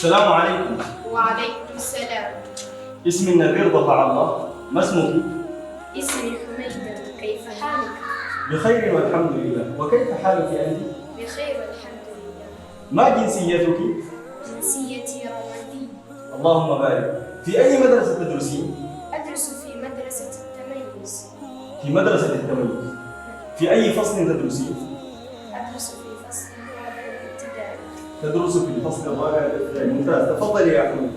السلام عليكم. وعليكم السلام. اسمي النذير ضفع الله، ما اسمك؟ اسمي حميدة، كيف حالك؟ بخير والحمد لله، وكيف حالك أنت؟ بخير والحمد لله. ما جنسيتك؟ جنسيتي رومانية. اللهم بارك. في أي مدرسة تدرسين؟ أدرس في مدرسة التميز. في مدرسة التميز. في أي فصل تدرسين؟ أدرس في فصل الرابع الابتدائي. تدرس في الفصل الرابع الابتدائي، ممتاز. تفضلي يا حميد.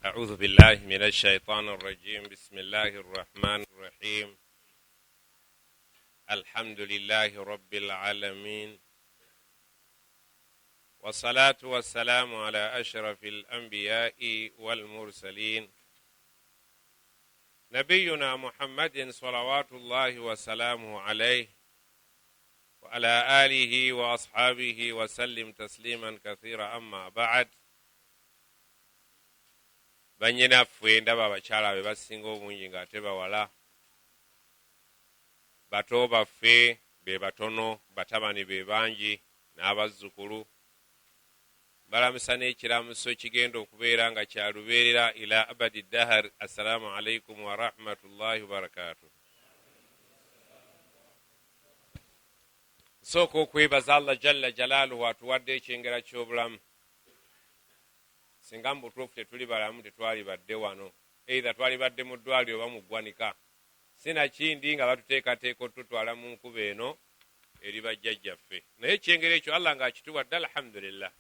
أعوذ بالله من الشيطان الرجيم. بسم الله الرحمن الرحيم. الحمد لله رب العالمين، والصلاة والسلام على أشرف الأنبياء والمرسلين نبينا محمد صلوات الله وسلامه عليه وعلى آله وأصحابه وسلم تسليما كثيرا. أما بعد، banyinaffe ndaba abakyala be basinga obungi ng'ate bawala, bato baffe be batono, batabani be bangi, n'abazzukulu. Balamusa n'ekiramuso kigenda okubeera nga kya lubeerera ila abadi dahar. Assalamu alaikum wa rahmatullahi wa barakatuh. Nsooka okwebaza Allah jalla jalaaluhu atuwadde ekyengera ky'obulamu. Singa mu butuufu tetuli balamu tetwali badde wano, eitha twali badde mu ddwaliro oba mu ggwanika. Sinakindi nga batuteekateeka otutwala mu nkuba eno eri bajjajjaffe. Naye ekyengero ekyo Allah ng'akituwadde, alhamdulillah.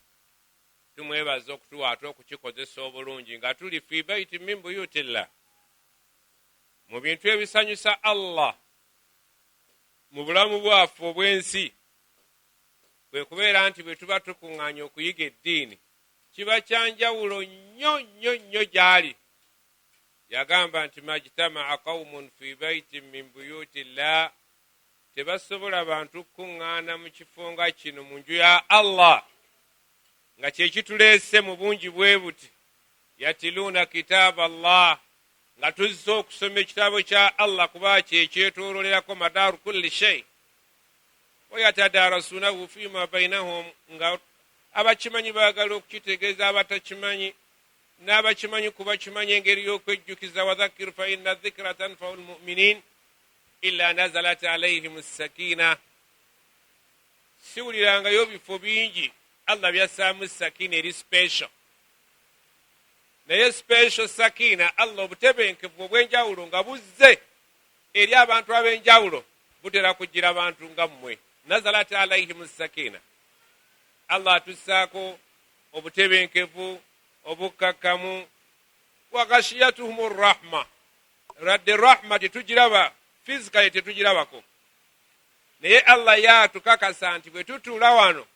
Tumwebaza okutuwa ate okukikozesa obulungi nga tuli fi baiti min buyutillah, mu bintu ebisanyusa Allah mu bulamu bwaffe obw'ensi. Kwe kubeera nti bwe tuba tukuŋŋaanya okuyiga eddiini, kiba kyanjawulo nnyo nnyo nnyo gy'ali. Yagamba nti majtama'a qawmun fi baitin min buyutillah, tebasobola bantu kukuŋŋaana mu kifo nga kino mu nju ya Allah, nga kyekituleese mu bungi bwe buti. Yatiluuna kitaaba Allah, nga tuzze okusoma ekitabo kya Allah kuba kyekyetoololerako madaaru kulli shay. Wayatadaarasuunahu fiima bainahum, nga abakimanyi baagala okukitegeeza abatakimanyi, n'abakimanyi kuba kimanyi engeri y'okwejjukiza. Wadhakkir fa inna dhikra tanfa'u almu'minin illa nazalat alayhim as-sakina. Siwulirangayo bifo bingi Allah byassaamu sakina eri special, naye special sakina Allah obutebenkevu obw'enjawulo nga buzze eri abantu ab'enjawulo butera kugira bantu nga mmwe. Nazalat alayhim as-sakina, Allah atussaako obutebenkevu, obukkakkamu. Wa ghashiyatuhum rahma, radde rahma tetugiraba, physically tetugirabako, naye Allah yatukakasa nti bwe tutuula wano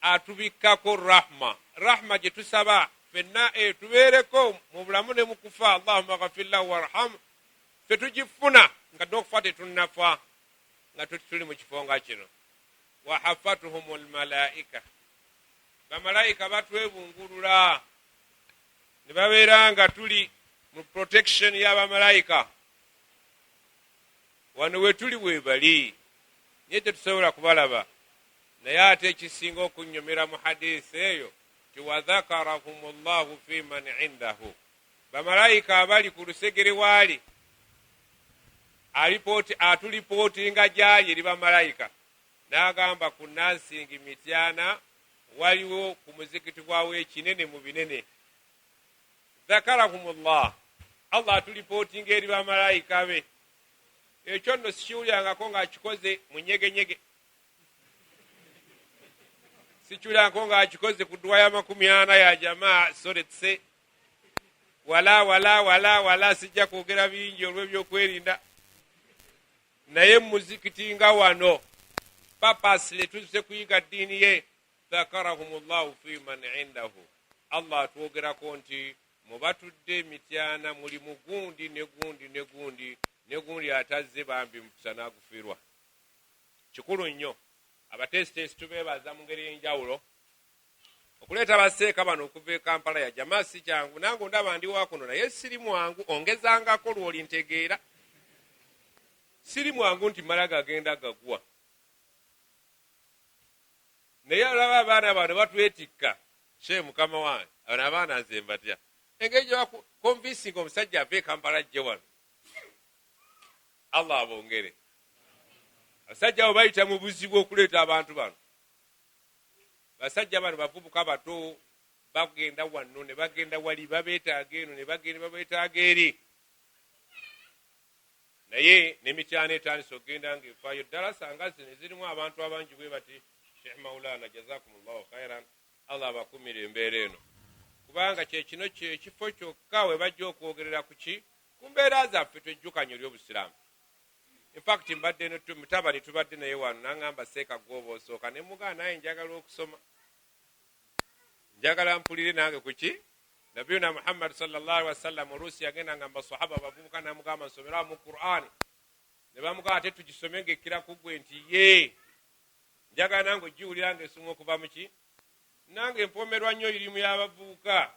atubikkako rahma. Rahma gye tusaba fenna tubeereko mu bulamu ne mu kufa. Allahumma ghafir lahu warham, fe tugifuna nga n'okufa tetunnafa, nga tuli mu kifo nga kino. Wa hafatuhum almalaika, bamalayika batwebungulula ne babeera nga tuli mu protection y'abamalayika. Wano we tuli webali, naye tetusobola kubalaba. Naye ate ekisinga okunnyomera mu hadisi eyo ti wadhakarahum llahu fi man indahu, bamalayika abali ku lusegere waali atulipootinga gyali eri bamalayika. N'agamba ku Nansingi Mityana waliwo ku muzikiti gwawo ekinene mu binene. Dhakarahumullah, Allah atulipootinga eri bamalayika be. Ekyo nno sikiwulyangako ng'akikoze mu nyegenyege, sikiwulyangako ng'akikoze ku ddwa ya 40 ya jamaa soretse. Wala sijja kwogera bingi olw'ebyokwerinda, naye muzikiti nga wano papasile tuzze kuyiga ddiini ye. Dhakarahumullahu fi man indahu, Allah atwogerako nti mubatudde Mityana muli mugundi negundi atazze bambi mukusa n'agufirwa. Kikulu nnyo. Abateesiteesi tubeebaza mu ngeri y'enjawulo okuleeta baseeka bano okuva e Kampala ya jamaa si kyangu, nange ndaba ndi wakuno naye siri mwangu, ongezangako lw'oli ntegeera. Siri mwangu nti mala gagenda gagwa. Naye olaba abaana bano batwetikka, she mukama wange, abano abaana nze mbatya. Engeri gye bakonvinsinga omusajja ava e Kampala ajje wano. Allah abongere. Abasajja abo bayita mu buzibu okuleeta abantu bano. Basajja bano bavubuka bato bagenda wano ne bagenda wali babeetaaga eno ne bagenda babeetaaga eri. Naye n'emityana etandise okugenda ng'efaayo ddala sanga zino zirimu abantu abangi bwe bati. Sheikh Maulana jazakumullahu khairan, Allah abakumire embeera eno. Kubanga kino kyekifo kyokka we bajja okwogerera ku ki? Ku mbeera zaffe twejjukanye ery'Obusiraamu. In fact mbadde mutabani tubadde naye wano n'aŋŋamba seeka gw'oba osooka ne mugaana naye njagala okusoma. Njagala mpulire nange ku ki? Nabiyuna Muhammad sallallahu alaihi wasallam oluusi yagenda nga basahaba bavubuka n'amugamba nsomera mu Qur'ani. Ne bamugamba ate tugisome ng'ekkira ku ggwe nti ye. Njagala nange ogiwulira ng'esoma okuva mu ki? Nange empomerwa nnyo irimu y'abavubuka.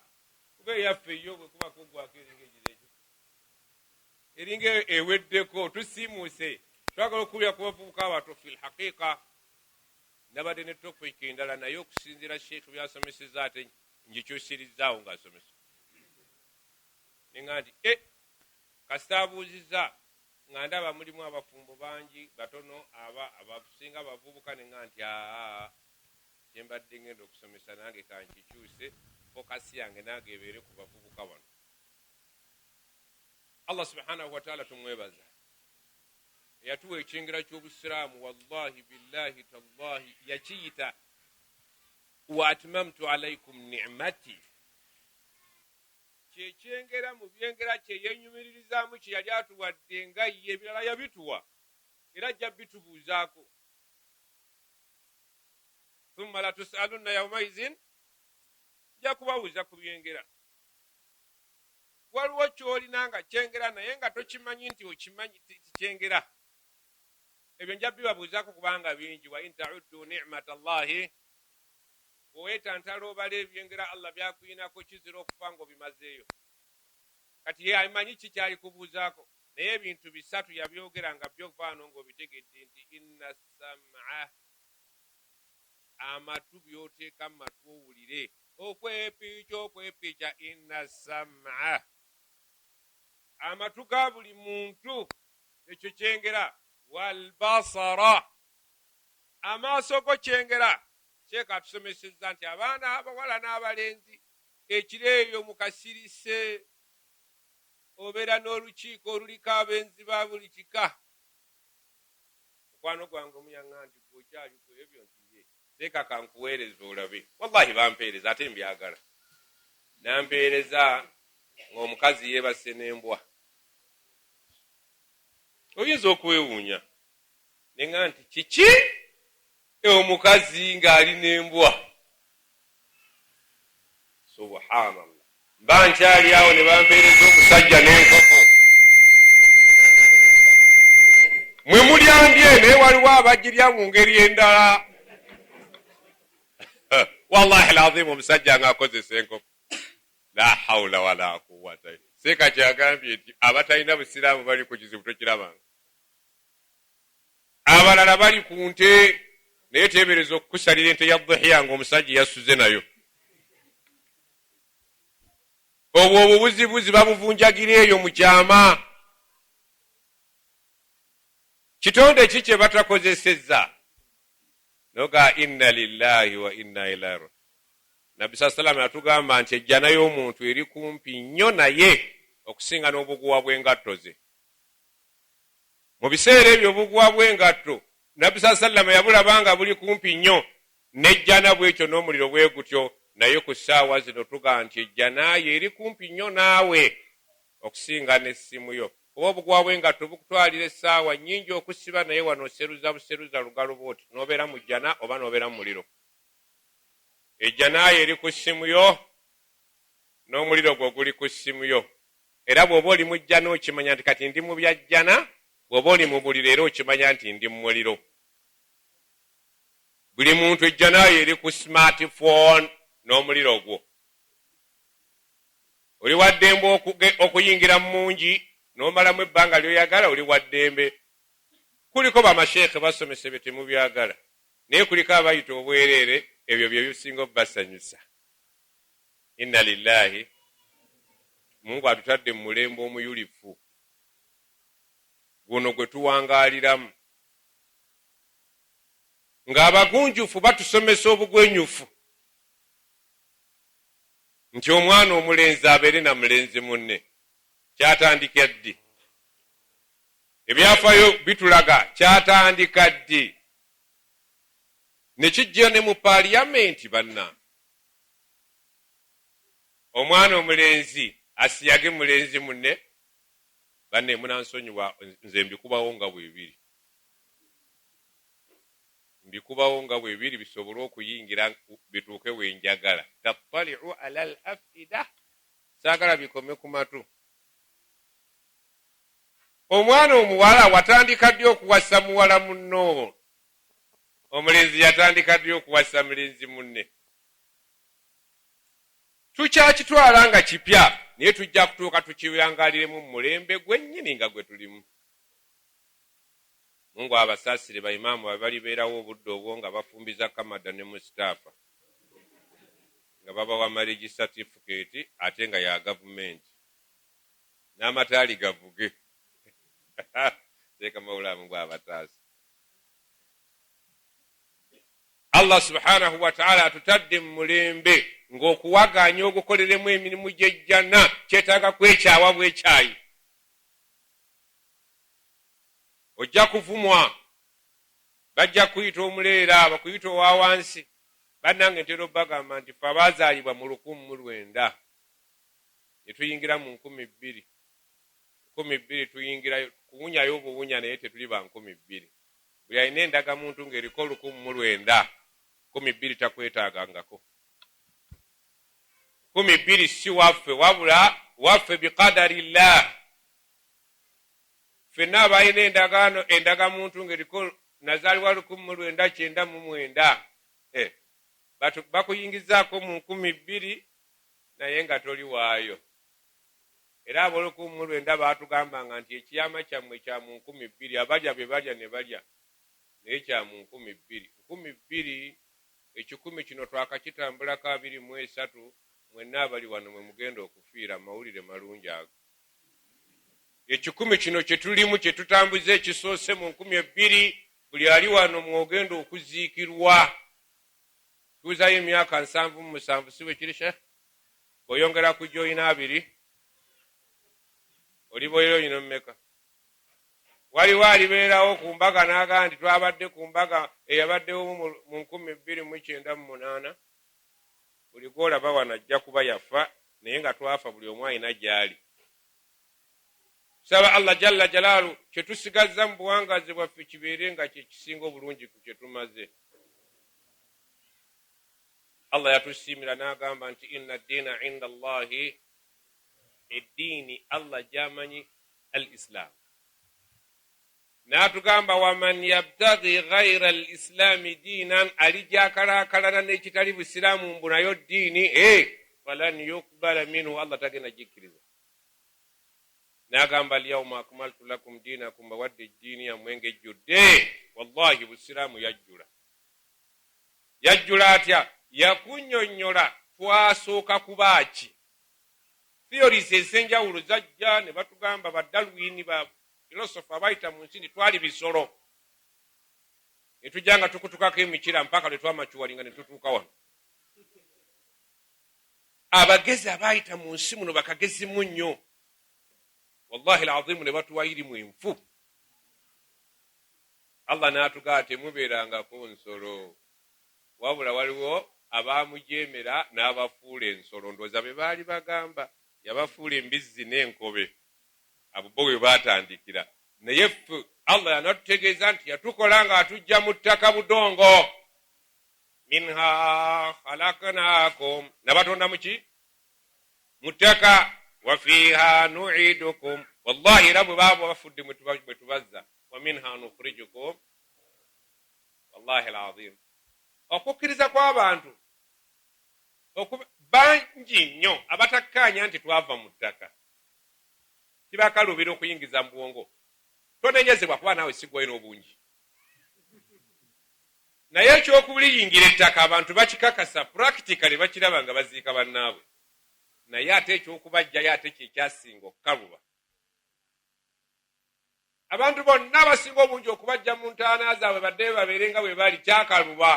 Kuba eyaffe yo bwe kuba kuggwako eringa egirejo. Eringa eweddeko tusiimuse. Twagala okuwulira ku bavubuka abato fil haqiqa. Nabadde ne topic endala naye okusinziira Sheikh by'asomesezza ate ngikyusirizaawo ng'asomesa. Nenga nti kasitaabuuzizza nga ndaba mulimu abafumbo bangi batono abasinga abavubuka nenga nti kyembadde ngenda okusomesa nange kankikyuse fokasi yange nange ebeere ku bavubuka wano. Allah subhanahu wa ta'ala tumwebaza. Yatuwa ekyengera ky'Obusiraamu wallahi billahi tallahi yakiyita wa atmamtu alaikum ni'mati. Kyekyengera mu byengera kye yenyumiririzaamu kye yali atuwadde nga ye ebirala yabituwa era ajja bitubuuzaako. Thumma latusalunna yawmaizin, nja kubabuuza ku byengera. Waliwo ky'olina nga kyengera naye nga tokimanyi nti okimanyi kyengera. Ebyo nja bibabuuzaako kubanga bingi. Wa in ta'uddu ni'matallahi, bw'owetantala obala ebyengera Allah byakuyinako kizira okufa ng'obimazeeyo. Kati ye amanyi ki kyali kubuuzaako, naye ebintu bisatu yabyogera nga byovaano ng'obitegedde nti inna sam'a, amatu by'oteeka mu matu owulire, okwepiica inna sam'a, amatu ga buli muntu ekyo kyengera. Wal basara, amaaso go kyengera. Sheikh atusomesezza nti abaana abawala n'abalenzi ekiro eyo mu kasirise obeera n'olukiiko oluliko abenzi ba buli kika. Mukwano gwange omuyaŋŋa nti gwokyali ku ebyo nti ye teeka kankuweereza olabe. Wallahi bampeereza ate mbyagala. Nampeereza ng'omukazi yeebase n'embwa. Oyinza okwewuunya nenga nti kiki omukazi ng'ali n'embwa? Subhanallah. Mba nkyali awo ne bampeereza omusajja n'enkoko. Mwe mulyambye naye waliwo abagirya mu ngeri endala. Wallahi alazim omusajja ng'akozesa enkoko. La hawla wala quwwata. Seeka kyagambye nti abatalina busiraamu bali ku kizibu tokirabanga. Abalala bali ku nte naye teebereza okukusalira ente ya dhuhiya ng'omusajja yasuze nayo. Obwo obubuzibuzi babuvunjagira eyo mu kyama. Kitonde ki kye batakozesezza? Noga inna lillahi wa inna ilaihi raji'un. Nabbi sallallahu atugamba nti ejjana y'omuntu eri kumpi nnyo naye okusinga n'obuguwa bw'engatto ze. Mu biseera ebyo obuguwa bw'engatto Nabbi sallallahu yabulabanga buli kumpi nnyo n'ejjana bw'ekyo n'omuliro bwe gutyo, naye ku ssaawa zino tugamba nti ejjana ye eri kumpi nnyo naawe okusinga n'essimu yo. Kuba obuguwa bw'engatto bukutwalira essaawa nnyingi okusiba, naye wano oseruza buseruza lugalo bw'oti n'obeera mu jjana oba n'obeera mu muliro. Ejjana ye eri ku ssimu yo n'omuliro gwo guli ku ssimu yo. Era bw'oba oli mu jjana okimanya nti kati ndi mu bya jjana, bw'oba oli mu muliro era okimanya nti ndi mu muliro. Buli muntu ejjana ye eri ku smartphone. n'omuliro gwo. Oli waddembe okuyingira mungi n'omalamu ebbanga lyoyagala, oli waddembe. Kuliko bamasheekhe basomese bye temubyagala, naye kuliko abayita obwereere, ebyo bye bisinga obbasanyusa. Inna lillahi, Mungu atutadde mu mulembe omuyulifu guno gwe tuwangaaliramu, ng'abagunjufu batusomesa obugwenyufu nti omwana omulenzi abeere na mulenzi munne. Kyatandika ddi? Ebyafaayo bitulaga kyatandika ddi? Ne kijja ne mu paaliyamenti banna. Omwana omulenzi asiyage mulenzi munne. Banne munansonyiwa, nze mbikubawo nga bwebiri. Mbikubawo nga bwebiri bisobole okuyingira bituuke wenjagala. Tattali'u ala al-afida. Saagala bikome ku matu. Omwana omuwala watandika ddi okuwasa muwala munno? Omulenzi yatandika ddi okuwasa mulenzi munne? Tukyakitwala nga kipya, naye tujja kutuuka tukiwangaliremu mu mulembe gwennyini nga gwe tulimu. Mungu abasaasire baimaamu abalibeerawo obudde obwo nga bafumbiza Kamada ne Mustapha, nga babawa marriage certificate ate nga ya gavumenti, n'amataali gavuge. Teeka mawulamu bw'abataasa. Allah subhanahu wa ta'ala atutadde mu mulembe ng'okuwaganya ogukoleremu emirimu gy'ejjana kyetaaga kwekyawa bwekyayi. Ojja kuvumwa, bajja kuyita omuleera, bakuyita owa wansi. Bannange ntera obbagamba nti ffe abaazaalibwa mu 1900 ne tuyingira mu 2000. 2000 tuyingira kuwunyayo obuwunya naye tetuli ba 2000. Buli alina endagamuntu ng'eriko 1900, 2000 takwetaagangako. 2000 si waffe, wabula waffe biqadarillah. Ffenna abalina endagamuntu ng'eriko nazaalibwa 1999, bakuyingizaako mu 2000 naye nga toli waayo. Era abo 1900 baatugambanga nti ekiyama kyammwe kya mu 2000, abalya be balya ne balya, naye kya mu 2000. 2000 ekikumi kino twakakitambulako 23, mwenna abali wano mwe mugenda okufiira, mawulire malungi ago. Ekikumi kino kye tulimu kye tutambuza ekisoose mu 2000, buli ali wano mwogenda okuziikirwa. Tuuzayo emyaka 7 si bwe kiri Sheikh? Bw'oyongera ku joyina 2 oli bwero yino mmeka? Waliwo alibeerawo ku mbaga n'agaa nti twabadde ku mbaga eyabaddewo mu 2098. Buli gw'olaba wano ajja kuba yafa, naye nga twafa buli omu alina gy'ali. Tusaba Allah jalla jalaalu kye tusigazza mu buwangazi bwaffe kibeere nga kye kisinga obulungi ku kye tumaze. Allah yatusiimira n'agamba nti inna ddiina inda Allahi, eddiini Allah gy'amanyi al-Islam. N'atugamba waman yabtaghi ghayra al-islaami diinan, aligyakalakalana n'ekitali busiraamu mbu nayo ddiini, falan yuqbala minhu, Allah tagenda gikkiriza. N'agamba alyawma akmaltu lakum diinakum, bawadde eddiini yammwe ng'ejjudde. Wallahi busiraamu yajjula. Yajjula atya? Yakunnyonnyola twasooka kuba ki? Theories ez'enjawulo zajja ne batugamba baddalwini ba philosopher bayita mu nsi twali bisolo. Ne tujja nga tukutukako emikira mpaka lwe twamakiwalinga ne tutuuka wano. Abagezi abayita mu nsi muno bakagezi munnyo. Wallahi al-azimu ne batuwa irimu enfu. Allah n'atugamba temubeerangako nsolo, wabula waliwo abaamujeemera n'abafuula ensolo. Ndowooza be baali bagamba yabafuula embizzi n'enkobe. Abo bo bwe baatandikira. Naye ffe Allah yanatutegeeza nti yatukola nga atujja mu ttaka budongo. Minha khalaqnaakum, nabatonda muki? Mu ttaka. Wa fiiha nu'idukum, wallahi era bwe baaba bafudde mwe tubazza. Wa minha nukhrijukum, wallahi al-azim. Okukkiriza kw'abantu bangi nnyo abatakkaanya nti twava mu ttaka kibakalubira okuyingiza mu bwongo tonenyezebwa kuba naawe sigwayo n'obungi naye ekyokubuliyingira ettaka abantu bakikakasa practically bakiraba nga baziika bannaabwe naye ate ekyokubajjayo ate kyekyasinga okukaluba abantu bonna abasinga obungi okubajja mu ntaana zaabwe badde babeere nga bwe bali kyakaluba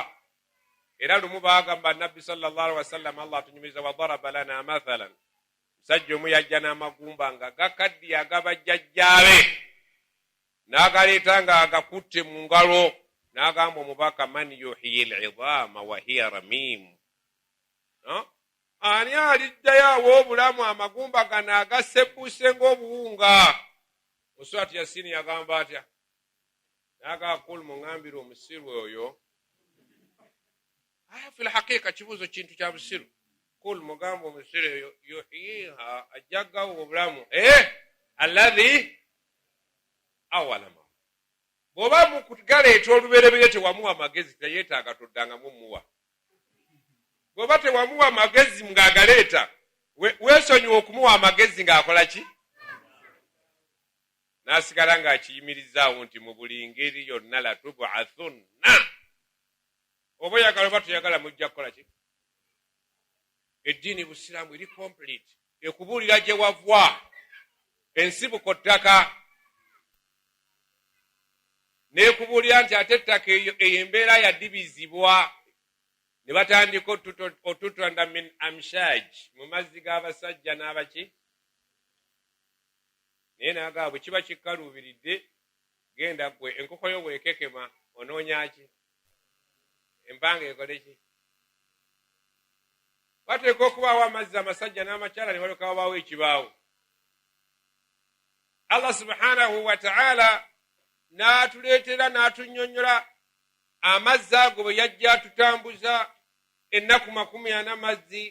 era lumu baagamba nabbi sallallahu alaihi wasallam Allah atunyumiza wa daraba lana mathalan musajja omu yajja n'amagumba nga gakaddi agabajjajjaabe n'agaleeta nga agakutte mu ngalo n'agamba omubaka man yuhyi al-idama wa hiya ramim ani aliddayo awo obulamu amagumba gano agasebbuse ng'obuwunga Oswati Yasini yagamba atya naga kul mungambira omusiru oyo fil haqiqa kibuzo kintu kya busiru kul mugambo omusiru yuhyiha ajaga obulamu alladhi awalama boba mukugaleeta olubereberye tewamuwa magezi teyetaaga toddanga mumuwa boba tewamuwa magezi ng'agaleeta weesonyiwa okumuwa amagezi ng'akola ki nasigala ng'akiyimirizaawo nti mu buli ngeri yonna latubuathunna oba oyagala oba toyagala mujja kukola ki eddiini busiraamu eri complete ekubuulira gye wavwa ensibuko ttaka neekubuulira nti ate ettaka eyo embeera yadibizibwa ne batandika otutonda min amshaj mu mazzi g'abasajja n'abaki naye nagaa bwe kiba kikaluubiridde genda gwe enkoko yo bwekekema onoonyaki embanga ekole ki bateeka okubaawo amazzi amasajja n'amakyala ne baleka wabaawo ekibaawo Allah subhanahu wa ta'ala n'atuleetera n'atunnyonnyola amazzi ago bwe yajja atutambuza ennaku 40 mazzi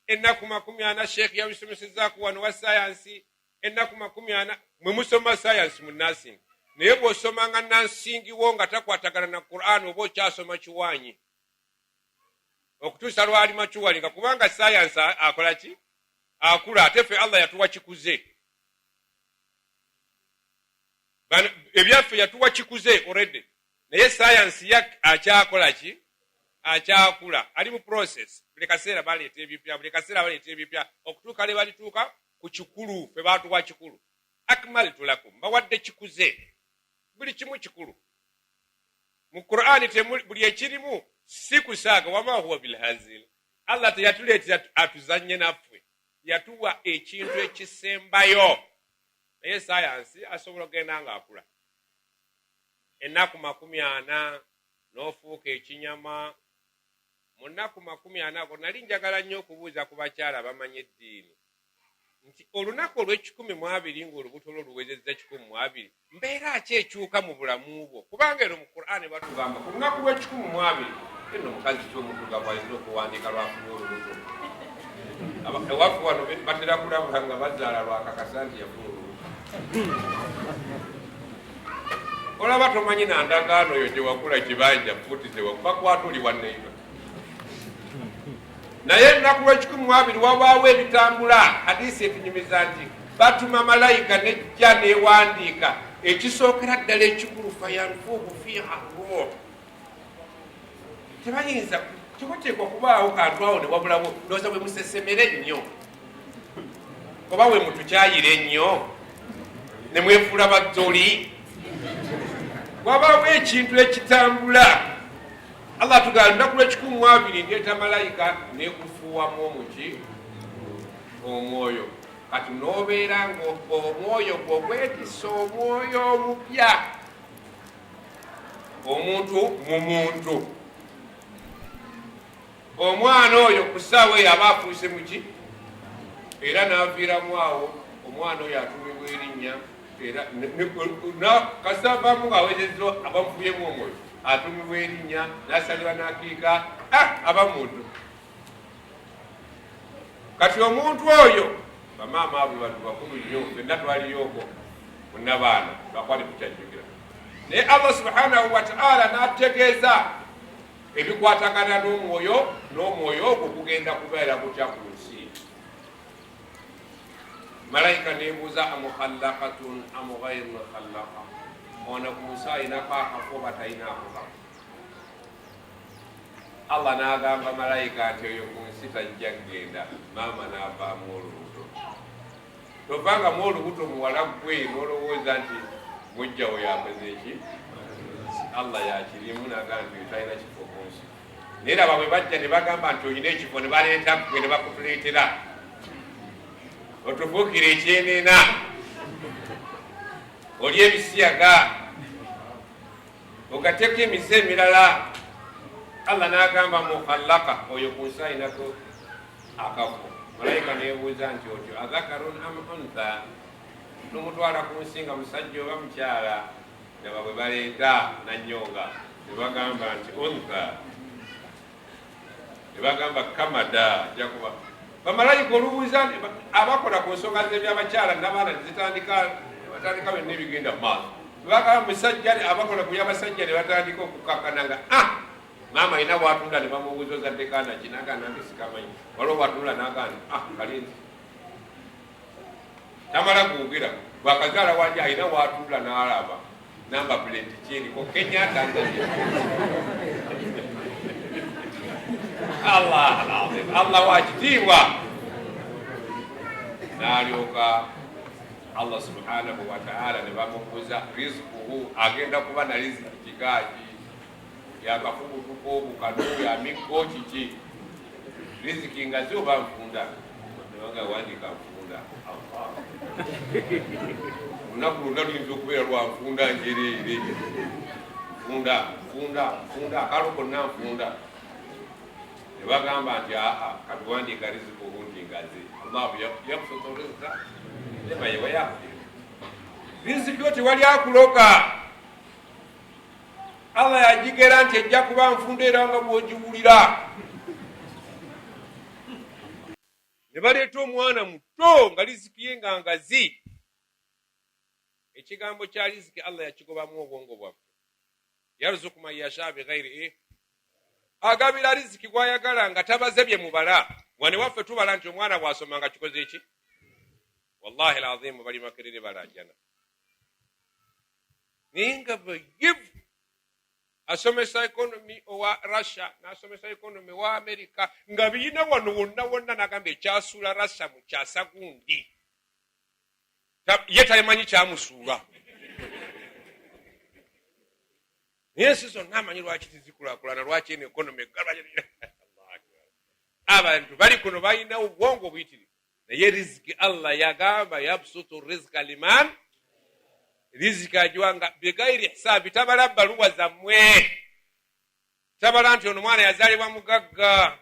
ennaku 40 sheekh yabisomesezaaku wano wa sayansi ennaku 40 mwe musoma sayansi mu nursing naye bw'osomanga nansingiwo nga takwatagana na Qur'an oba okyasoma kiwaanyi okutuusa lwali machuwali nga kubanga sayansi akola ki akula ate ffe Allah yatuwa kikuze ebyaffe yatuwa kikuze already naye sayansi akyakola ki akyakula ali mu process buli kaseera baleeta ebipya okutuuka le balituuka ku kikulu ffe baatuwa kikulu akmaltu lakum bawadde kikuze buli kimu kikulu mu Qur'ani buli ekirimu si kusaaga wama huwa bilhazil Allah teyatuleetera atuzanye naffe yatuwa ekintu ekisembayo naye sayansi asobola okugenda nga akula ennaku 40 n'ofuuka ekinyama mu nnaku 40 ago nali njagala nnyo okubuuza ku bakyala abamanyi eddiini nti olunaku olw'ekikumi ng'olubuto lwo luwezezza 12 mbeera ki ekyuka mu bulamu bwo kubanga ero mu Qur'ani batugamba ku lunaku lw'ekikumi eno omukazi ky'omutugavu alina okuwandiika lwafunye olubuto ewaffe wano batera kulabula nga bazaala lwakakasa nti yafuna olubuto olaba tomanyi na ndagaano oyo gye wakula kibanja fuuti zewakubakwata oli wanneiba naye ennaku lw'ekikumi wabaawo ebitambula hadisi etunyumiza nti batuma malayika nejja newandiika ekisookera ddala ekikulu fayanfuuku fiiha ruuh tebayinza kikuteekwa kubaawo kantu awo ne wabulawo ndowooza bwe musesemere ennyo oba we mutukyayire ennyo ne mwefuula bazzoli wabaawo ekintu ekitambula Allah tugamba ennaku lw'ekikumi ndeeta malayika neekufuuwamu omuki omwoyo kati n'obeera ng'omwoyo gw'ogwetisa omwoyo omupya omuntu mu muntu omwana oyo ku ssaawa eyo aba afuuse muki era n'aviiramu awo omwana oyo atumibwa erinnya era kasavamu ng'awezezza abamufuyemu omwoyo atumibwa erinnya n'asalibwa n'akiika aba muntu kati omuntu oyo bamaama abo bantu bakulu nnyo fenna twaliyooko muna baana bakwali tukyajjukira naye Allah subhanahu wa ta'ala n'atutegeeza ebikwatagana n'omwoyo ogwo kugenda kubeera kutya ku nsi. Malayika nebuuza amukhallaqatun am ghayru mukhallaqa, ono ku nsi ayinako akafo batayinaako kafo. Allah n'agamba malayika nti oyo ku nsi tajja kugenda, maama n'avaamu olubuto. Tovangamu olubuto muwala gwe n'olowooza nti mujja we yakoze eki. Allah yakirimu n'agamba nti talina kifo ku nsi. Naye laba bwe bajja ne bagamba nti olina ekifo, ne baleeta gwe ne bakutuleetera otufuukire ekyenena, oli ebisiyaga, ogateeko emize emirala. Allah n'agamba mukhallaka, oyo ku nsi ayinako akafo. Malayika nebuuza nti otyo azakarun am untha, nomutwala ku nsi nga musajja oba mukyala. Naba bwe baleeta nanyonga ne bagamba nti untha, ne bagamba kamada jakuba. Bamalayika olubuuza abakola ku nsonga z'ebyabakyala n'abaana batandika byonna ebigenda mu maaso. Bagamba musajja abakola ku byabasajja ne batandika okukakana nga maama alina bwatunda, ne bamubuuza ozadde kaana ki, n'agaana nti sikamanyi. Waliwo bwatunda n'agaana kalinzi tamala kwogera. Bwakazaala wanje alina bwatunda n'alaba namba plate kyeriko Kenya, Tanzania. Allah wakitiibwa. N'alyoka Allah subhanahu wa ta'ala ne bamubuuza rizquhu, agenda kuba na riziki kikaaki, yakafubutuko obukano yamiggo kiki, riziki ngazi oba nfunda. Nebaga wandika nfunda. Olunaku lonna luyinza okubeera lwa nfunda njereere. Nfunda akalo konna nfunda. Ne bagamba nti katuwandiika riziki obundi ngazi. Allahu yabsutu rizqa liman yasha'u. Riziki yo tewali akuloka. Allah yagigera nti ejja kuba nfunda era nga bw'ogiwulira. Ne baleeta omwana muto nga riziki ye nga ngazi. Ekigambo kya riziki Allah yakigobamu obwongo bwaffe. Yarzuku man yasha bighayri agabira riziki gwayagala nga tabaze bye mubala. Wane waffe tubala nti omwana bw'asoma nga kikoze eki. Wallahi alazim bali makerere balajana. Ninga bagivu asomesa economy owa Russia n'asomesa economy wa America nga biyina wano wonna n'agamba ekyasuula Russia mu kyasa gundi. Ye talimanyi kyamusuula. Naye si zonna amanyi lwaki tizikulaakulana, lwaki eno economy egalwa. Abantu bali kuno balina obwongo buyitirivu. Naye riziki Allah yagamba yabsutu rizqa liman, riziki agiwanga bigayri hisaabi, tabala bbaluwa zammwe. Tabala nti ono mwana yazaalibwa mugagga,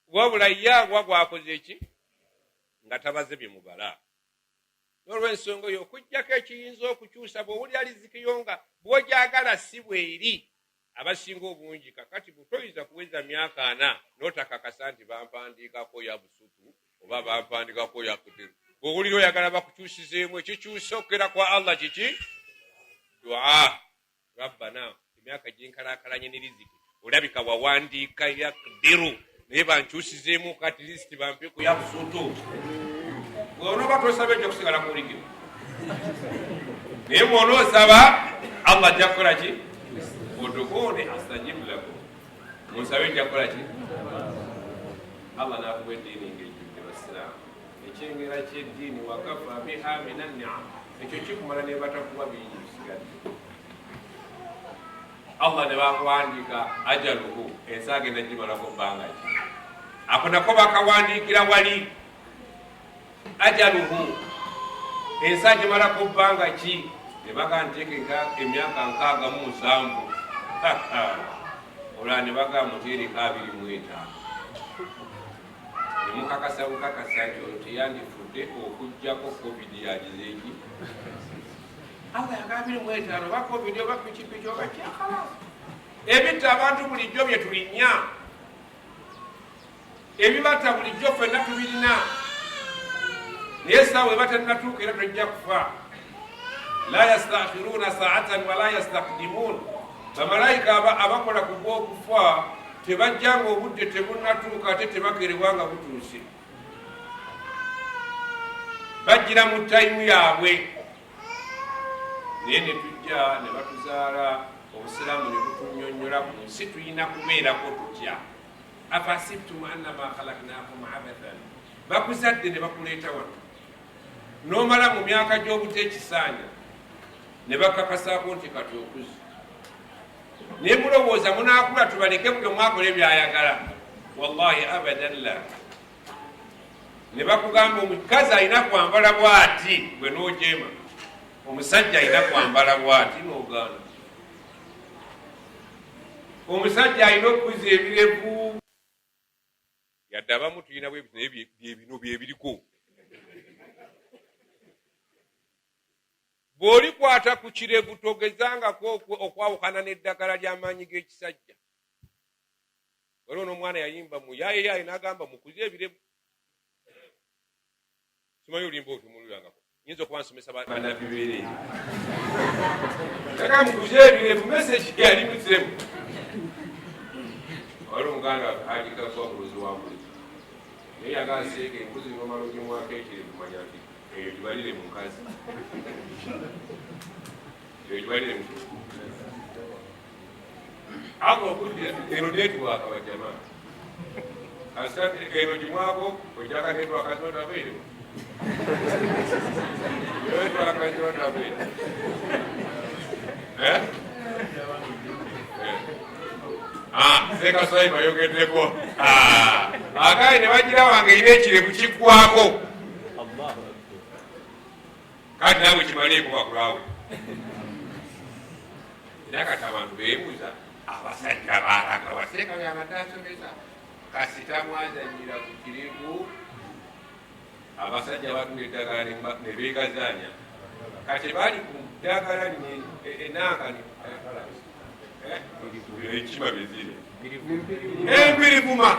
wabula ye agwa gwakoze eki nga tabaze bye mubala. N'olw'ensonga eyo okuggyako ekiyinza okukyusa bw'owulira riziki yo nga bw'ogyagala si bweri. Abasinga obungi kakati butoyiza kuweza myaka 4 n'otakakasa nti bampandiikako ya busutu oba bampandiikako ya kuteru. Bw'owulira oyagala bakukyusizeemu ekikyusa okukera kwa Allah kiki? Dua. Rabbana, emyaka gyenkalaakalanye ne riziki olabika wawandiika ya kudiru naye bankyusizeemu kati lisiti bampe ku ya busutu. Bw'onooba tosaba ejja kusigala kuwulikira. Naye bw'onoosaba Allah ajja kukola ki? Ud'uuni astajib lakum. Munsabe ejja kukola ki? Allah n'akuwa eddiini ng'ejjudde basiraamu. Ekyengera ky'eddiini wakafa biha mina ni'am. Ekyo kikumala ne batakuwa bingi bisigadde. Allah ne bakuwandiika ajaluhu, ensi agenda gimalako bbanga ki. Ako nako bakawandiikira wali. Ajaluhu, ensi agimalako bbanga ki. Ne baga nteeka emyaka 67. Olwa ne baga muteereka 25. Ne mukakasa bukakasa nti ono teyandifudde okuggyako covid yagize eki. Allah yaga 25 oba covid oba pikipiki oba kyakalaasi. Ebitta abantu bulijjo bye tulinnya. Ebibatta bulijjo ffenna tubirina. Naye essaawa eba tennatuuka era tojja kufa. La yastakhiruna saatan wala yastaqdimun. bamalayika abakola ku bw'okufa tebajjanga obudde tebunnatuuka ate tebakerebwa nga butuuse, bajjira mu tayimu yaabwe. Naye ne tujja ne batuzaala, obusiraamu ne butunyonnyola ku nsi tulina kubeerako tutya. Afasibtum annama khalaqnakum abathan, bakuzadde ne bakuleeta wano n'omala mu myaka gy'obuteekisaanya ne bakakasaako nti kati okuzi, naye mulowooza munaakula tubaleke buli omwakola ebyayagala. Wallahi abadan la. Ne bakugamba omukazi alina kwambala bw'ati gwe n'ojeema, omusajja alina kwambala bw'ati n'ogaana. Omusajja alina okukwiza ebirevu, yadde abamu tulina bino byebiriko. Bw'olikwata ku kirevu togezangako okwawukana n'eddagala ly'amaanyi g'ekisajja. Waliwo n'omwana yayimba mu yaye n'agamba mukuze ebirevu. Simanyi olimba otumulirangako, nyinza okuba nsomesa bannabbi beereere. Aga mukuze ebirevu, meseji yali muzemu. Waliwo omuganda agikakwa mulozi wa mbuzi, naye yagaseeka embuzi n'omala ogimwako ekirevu, manya nti eyo gibalire mu nkazi, eyo gibalire mu ako okudde eno netwaka bajama asante eno gimwako ojjaka netwaka zotabeeremu netwaka zotabeere Seka Swahili bayogeddeko akaye ne bagira wange ine ekirevu kiggwako kati naawe kimalieko bakulaawe. Era kati abantu beebuuza abasajja baalaga baseeka byabadde asomesa kasita mwazanyira ku kirevu, abasajja batunda eddagala ne beegazaanya kati bali ku ddagala enankani ekima bezire empirivuma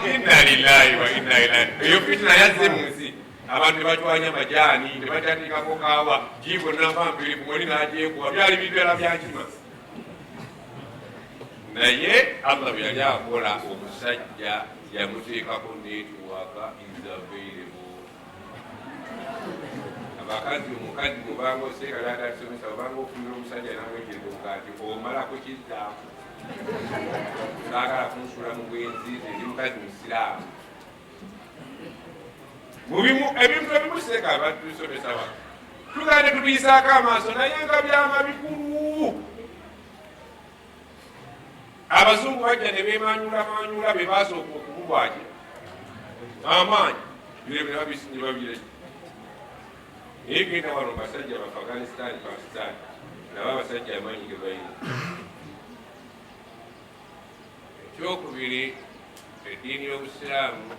inna lillahi wa inna ilaihi. Eyo fitina yazze mu nsi, abantu tebatwanya majaani tebatandikako kaawa jibo nava mpirivu oli najeekuba, byali bibeera byakima. Naye Allah bwe yali akola omusajja yamuteekako netwaka is available. Abakazi omukazi mubanga oseeka ladatusomesa obanga ofunira omusajja namwekiriza omugati omalako kizzaamu saagala kunsula mu bwenzize ndi mukazi musiraamu. Ebintu ebimuseeka abantu tusomesa wano tugande tubiisaako amaaso naye nga byama bikulu. Abazungu bajja ne beemanyulamanyula be baasooka okububwajira amaanyi bire bye babisinye babire. Naye genda wano basajja bafa Afghanistan, Pakistan nabo abasajja amaanyi ge balina. Ekyokubiri, eddiini y'obusiraamu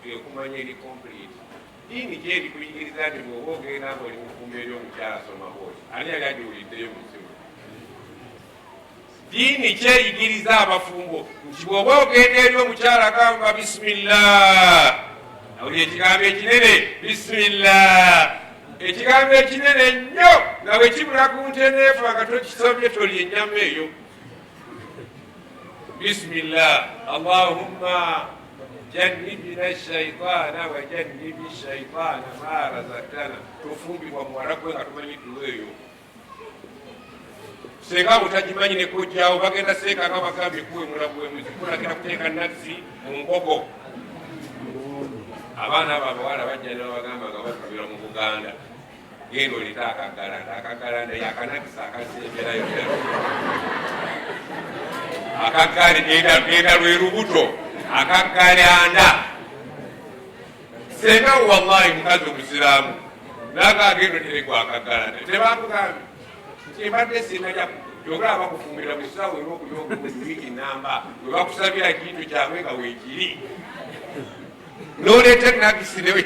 ekumanya eri complete. Ddiini gyeri kuyigiriza nti bw'oba ogenda nga oli mu ffumba ery'omukyala soma bwoti. Ani yali agiwuliddeyo mu nsimu? Ddiini kyeyigiriza abafumbo nti bw'oba ogenda eri omukyala gamba bisimillah. Awuli ekigambo ekinene bisimillah, ekigambo ekinene nnyo nga bwe kibula ku nteneefa nga tokisomye tolya ennyama eyo. Bismillah, Allahumma jannibna shaitana wa jannibi shaitana ma razaqtana. Tofumbibwa muwala gwe nga tumanyi dduwa eyo. Senga butagimanyi ne kojjaawo bagenda seeka nga bagambye kuwe mulabwemu zikulagenda kuteeka nazzi mu nkoko. Abaana abo abawala bajja ne babagamba nga basubira mu Buganda, genda oleta akagalanda. Akagalanda yakanakisa akasemberayo akagaali genda lwe lubuto akagalanda. Senga wallahi mukazi omusiraamu nagagenda oterekwa akagalanda tebakugambye nti mbadde sinajja yogera bakufumbira buli ssaawa olw'okuyowiiki namba we bakusabira kintu kyabwe nga weekiri n'oleeta nakisi newe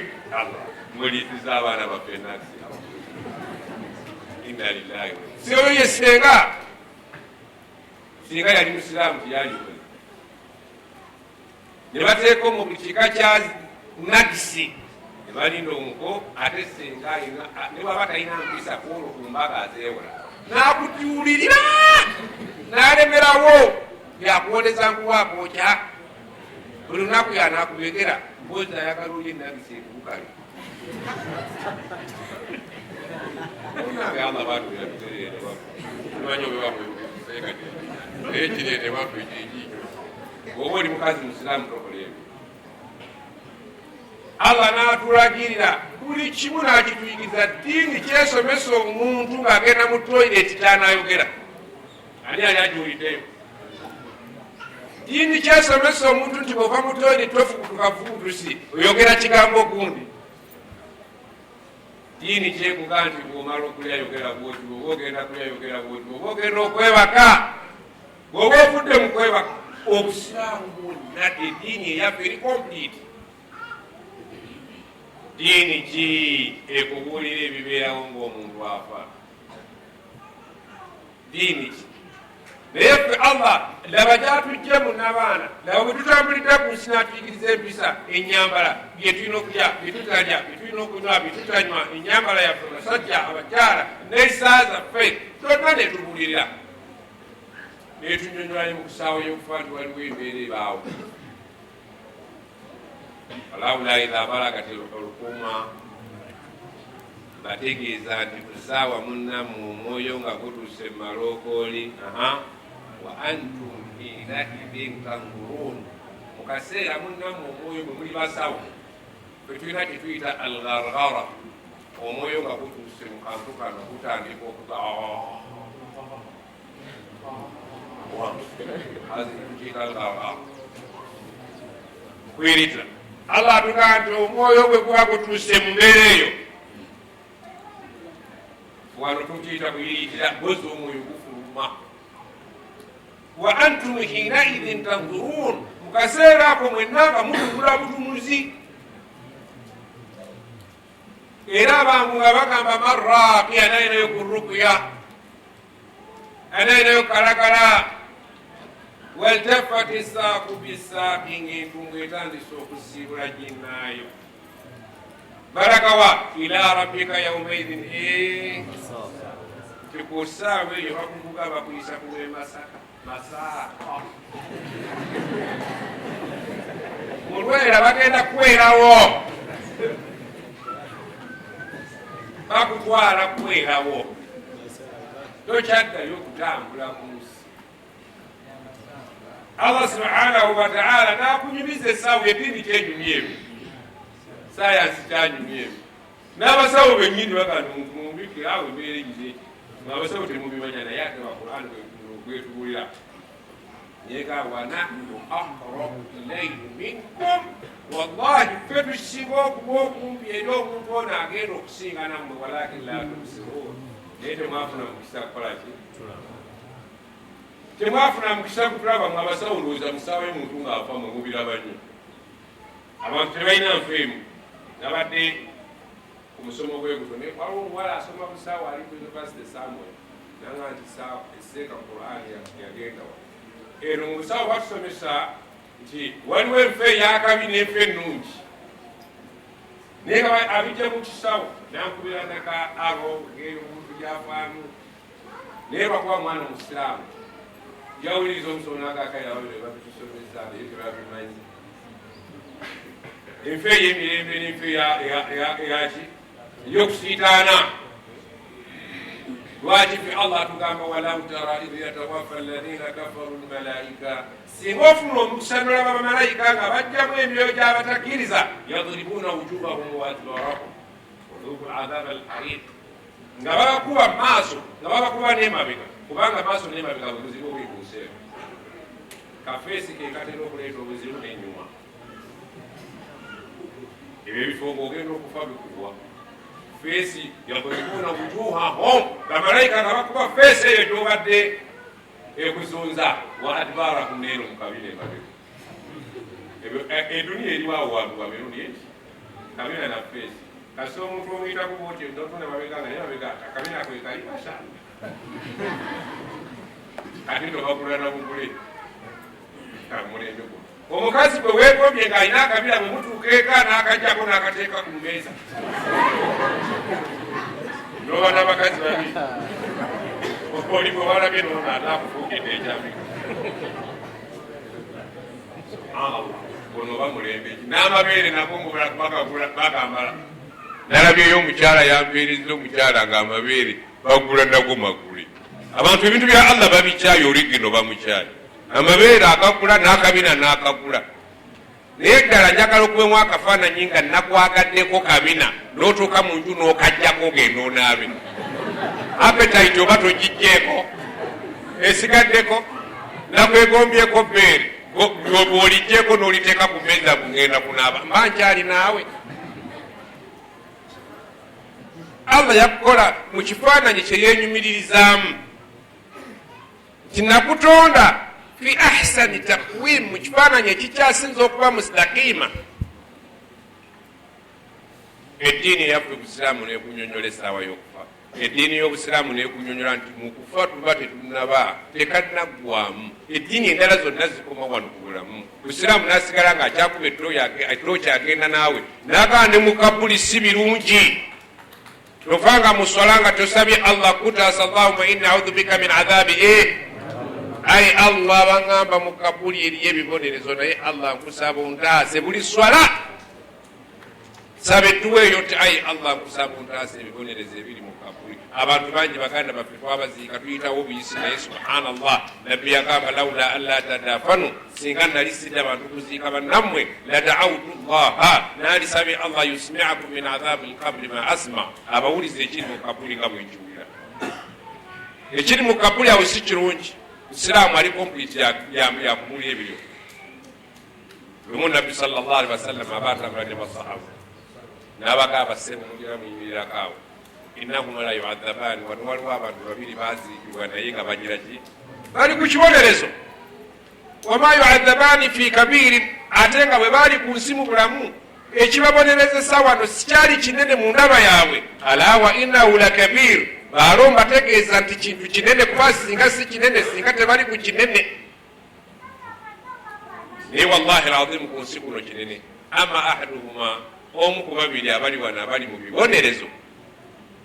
mulisiza abaana baffe nakisi. Inna lillahi si oyo ye senga. Singa yali musiraamu tiyaliwe ne bateeka mu buli kika kya nakisi ne balinda omuko ate senga ne bwaba talina mpisa kwolwo ku mbaga azeewola n'akutuulirira n'alemerawo byakuwoleza nkuwaakokya buli lunaku yanakubegera mpozi ayagala oli enabisa ekubukale onange allah batuereereekirendewaffe ekiikyo oba oli mukazi musiraamu tokoleebi allah n'atulagirira buli kimu n'akituyigiriza ddiini kyesomesa omuntu ng'agenda mu toyireti kyanayogera ani ali agiwuliddeyo ddiini kyesomesa omuntu nti bwova mu toyireti tofukutuka vubutusi oyogera kigambo gundi ddiini kyekuga nti bwomala okulya yogera bwoti bwoba ogenda kulya yogera bwoti bwoba ogenda okwebaka bwoba ovudde mu kwebaka obusiraamu bwonna eddiini eyaffe eri complete ddiini ki ekubuulira ebibeerawo ng'omuntu afa ddiini ki naye ffe allah laba gyatujje munabaana laba bwe tutambulidde ku nsi n'atuyigiriza empisa ennyambala byetulina okulya byetutalya byetulina okunywa byetutanywa ennyambala yaffe abasajja abakyala n'esaa zaffe tonna netubuulirira netunyonyola mu kusaawa y'okufa nti waliwo embeera ebaawo walawula idha balagati olukuma bategeeza nti kusaawa munnamu omwoyo nga gutuuse mumalookooli wa antum hinaidhin tanzurun mukaseera munnamu omwoyo bwe muli basawo fetulina kyetuyita algargara omwoyo nga gutuuse mu kantu kano gutandika okuga tukiyita algargara kwirita allah atugamba nti omwoyo gwe guba gutuuse mu mbeera eyo wano tukiyita kuyiyitira bozi omwoyo gufuluma wa antum hinaidhin tanzurun mukaseera ako mwenna nga mutunula butumuzi era abangu nga bagamba marraqi anayinayo ku rukya anayinayo kalakala waltafati saaku bisaaki ng'entungo etandise okusiibula ginnaayo barakawa ila rabbika yaumaidhin tikusaawa eyo bakuvuga bakuyisa kuwe masaka mulwera bagenda kukwerawo bakutwala kukwerawo tokyaddayo okutambula ku nsi allah subhanahu wataala nakunyumiza esaawa eddiini kyenyumyeemu sayansi kyanyumyeemu n'abasawo bennyini bagana mumbikire awo embeera egizeeki abasawo temubimanya naye ate bakurani gwetubulira nyega wanahnu aqrabu ilaihi minkum wallahi ffe tusinga okuba okumpi eri omuntu ono agenda okusinga nammwe walakin la tubsirun naye temwafuna mukisa kukolaki temwafuna mukisa kutulaba mwe abasawo ndowooza musaawa y'omuntu ng'afa mwe mubiraba nnyo abantu tebalina nfeemu nabadde ku musomo bweguto naye waliwo omuwala asoma busaawa ali ku university somewhere nanga nti saawa esseeka qur'an yagenda wa eno mu busawo batusomesa nti waliwo enfe eyakabi n'enfe ennungi naye nga abijja mu kisawo nankubira naka abo ngeri omuntu gyafaamu naye bakuba mwana omusiraamu yawuliriza omusomo nagakairawo babitusomesa naye tebabimanyi enfe ey'emirembe n'enfe eyaki eyokusiitaana lwaki fi allah atugamba walau tara idh yatawaffa alladhina kafaru lmalaika singa ofuna omukusanula bamalayika nga bajjamu emyoyo gy'abatakkiriza yadribuna wujubahum wa adbarahum wadhuku ladhaba alhariq nga babakuba maaso nga babakuba n'emabega kubanga maaso n'emabega buzibu obwibuuseewo kafeesi ke katera okuleeta obuzibu n'enyuma ebyo ebifo ng'ogenda okufa bikubwa feesi yadribuna wujuhahum bamalayika nga bakuba feesi eyo gyobadde ekuzunza wa adbarahum neero mukabina emabega eduniya eriwaawo wantu wamirundi eki kabina na feesi kasi omuntu omuyitaku boti notuna mabega nga naye mabega akabina kwekayibasa ati tobakulana bugule mulembe guno omukazi bwe weegombye ng'alina akabira bwe mutuuka eka n'akajjako n'akateeka ku mmeeza noba n'abakazi babiri oli bwe walabye noona atakufuukidde ekyami ono oba mulembe n'amabeere nago bagambala nalabyeyo omukyala yampeereza omukyala ng'amabeere bagula nago magule abantu ebintu bya allah babikyaye oligino bamukyaye amabeere akagula n'akabina n'akagula naye ddala njagala okubemu akafaananyi nga nakwagaddeko kabina n'otuuka mu nju n'okajjako ogenda onaabe appetite oba togijjeeko esigaddeko nakwegombyeko beere bw'olijjeeko n'oliteeka ku meeza kugenda kunaaba mba nkyali naawe. allah yakukola mu kifaananyi kye yeenyumiririzaamu nti nakutonda fi ahsani takwim mu kifaananyi ekikyasinza okuba mustakiima. eddiini eyaffe busiraamu n'ekunyonyola essaawa y'okufa. eddiini y'obusiraamu n'ekunyonyola nti mu kufa tuba tetunaba tekanaggwamu. eddiini endala zonna zikoma wano ku bulamu. busiraamu n'asigala ng'akyakuba ettooki agenda naawe n'agaa ne mu kabuli si birungi. tofanga muswala nga tosabye allah kutasa allahumma inna audhu bika min adhabi ayi allah baŋŋamba mu kabuli eriyo ebibonerezo naye allah nkusaba ontaase buli swala saba edduwa eyo ti ayi allah nkusaba ontaase ebibonerezo ebiri mu kabuli. abantu bangi baganda baffe twabaziika tuyitawo buyisi naye subhanallah nabbi yagamba laula an la tadafanu singa nali sidde abantu kuziika bannammwe la daawtu llaha naalisabye allah yusmiakum min adhabi lkabri ma asma abawuliza ekiri mu kabuli nga bwenkiwulira. ekiri mu kabuli awo si kirungi. isiraamu ali complete yakumuli ebiryo. lumu nabbi sallallahu alaihi wasallam abatambula ne basahaba n'abagamba sebo mugira muyimirirako innahuma la yuadhabani wano waliwo abantu babiri baziikibwa naye nga bagira ki bali ku kibonerezo. wama yuadhabani fi kabirin ate nga bwe baali ku nsi mu bulamu ekibabonerezesa wano sikyali kinene mu ndaba yaabwe. ala wa innahu la kabir baalo mbategeeza nti kintu kinene kuba singa si kinene singa tebali ku kinene naye wallahi alazimu ku nsi kuno kinene. ama ahaduhuma omu ku babiri abali wano abali mu bibonerezo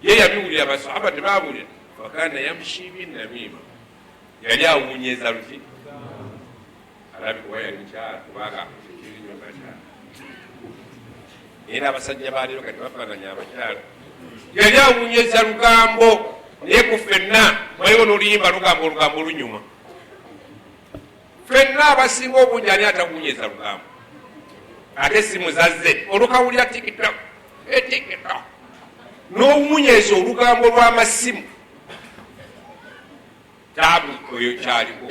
ye yabiwulira basahaba tebawulira. fakana yamshi binamima yali awunyeza luti alabikuwa yali mukyala kubanga kirinyobata era abasajja baleero kati bafaananya abakyala. yali awunyeza lugambo naye ku ffenna waliwo n'oluyimba lugambo olugambo lunyuma. ffenna abasinga obungi ani atakunyeza lugambo ate simuzazze olukawulira tiktok tiktok n'omunyeza olugambo lw'amasimu tabu oyo kyaliko.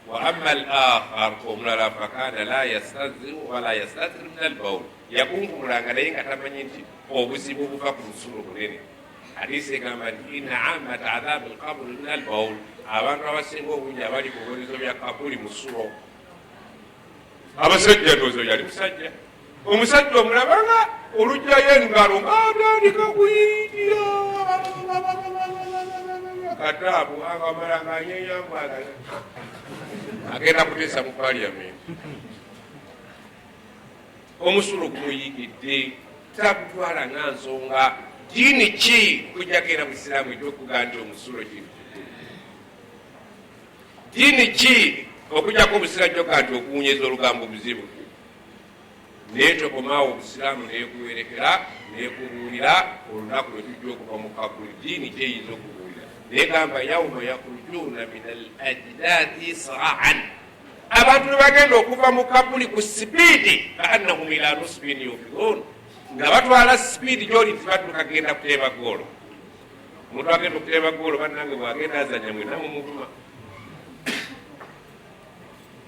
wa amma al akhar omulala fakana la yastaziru wala yastaziru min albaul yakunkumulanga naye nga tamanyi nti obuzibu buva ku lusulo bunene. hadisi egamba nti inna amata adhabu lkabuli min albaul abantu abasinga obungi abali ku bonezo bya kabuli mu sulo. abasajja ndozo yali musajja omusajja omulabanga olugjayo engalo ngaatandika kuyitira kataabu angamalanga anyeyambalaga agenda kuteesa mu paliamenti. omusulo gumuyigidde takutwala nga nsonga diini ki okujjako era mu isiraamu ekyokugaa nti omusulo kintu diini ki okujjako obusiraamu kyokugaa nti okuwunyeza olugambo buzibu. naye tokomaawo obusiraamu neekuwerekera neekubuulira olunaku lwe tujja okuva mu kabuli diini kyeyinza okubuulira. naye gamba yauma yakhrujuuna min al ajdaadi sraan abantu nebagenda okuva mu kabuli ku sipiidi kaannahum ila nusbin yufidun nga batwala sipiidi gyoli nti batuuka genda kuteeba goolo. omuntu agenda okuteeba goolo bannange bwagenda azanya mwena mumuvuma.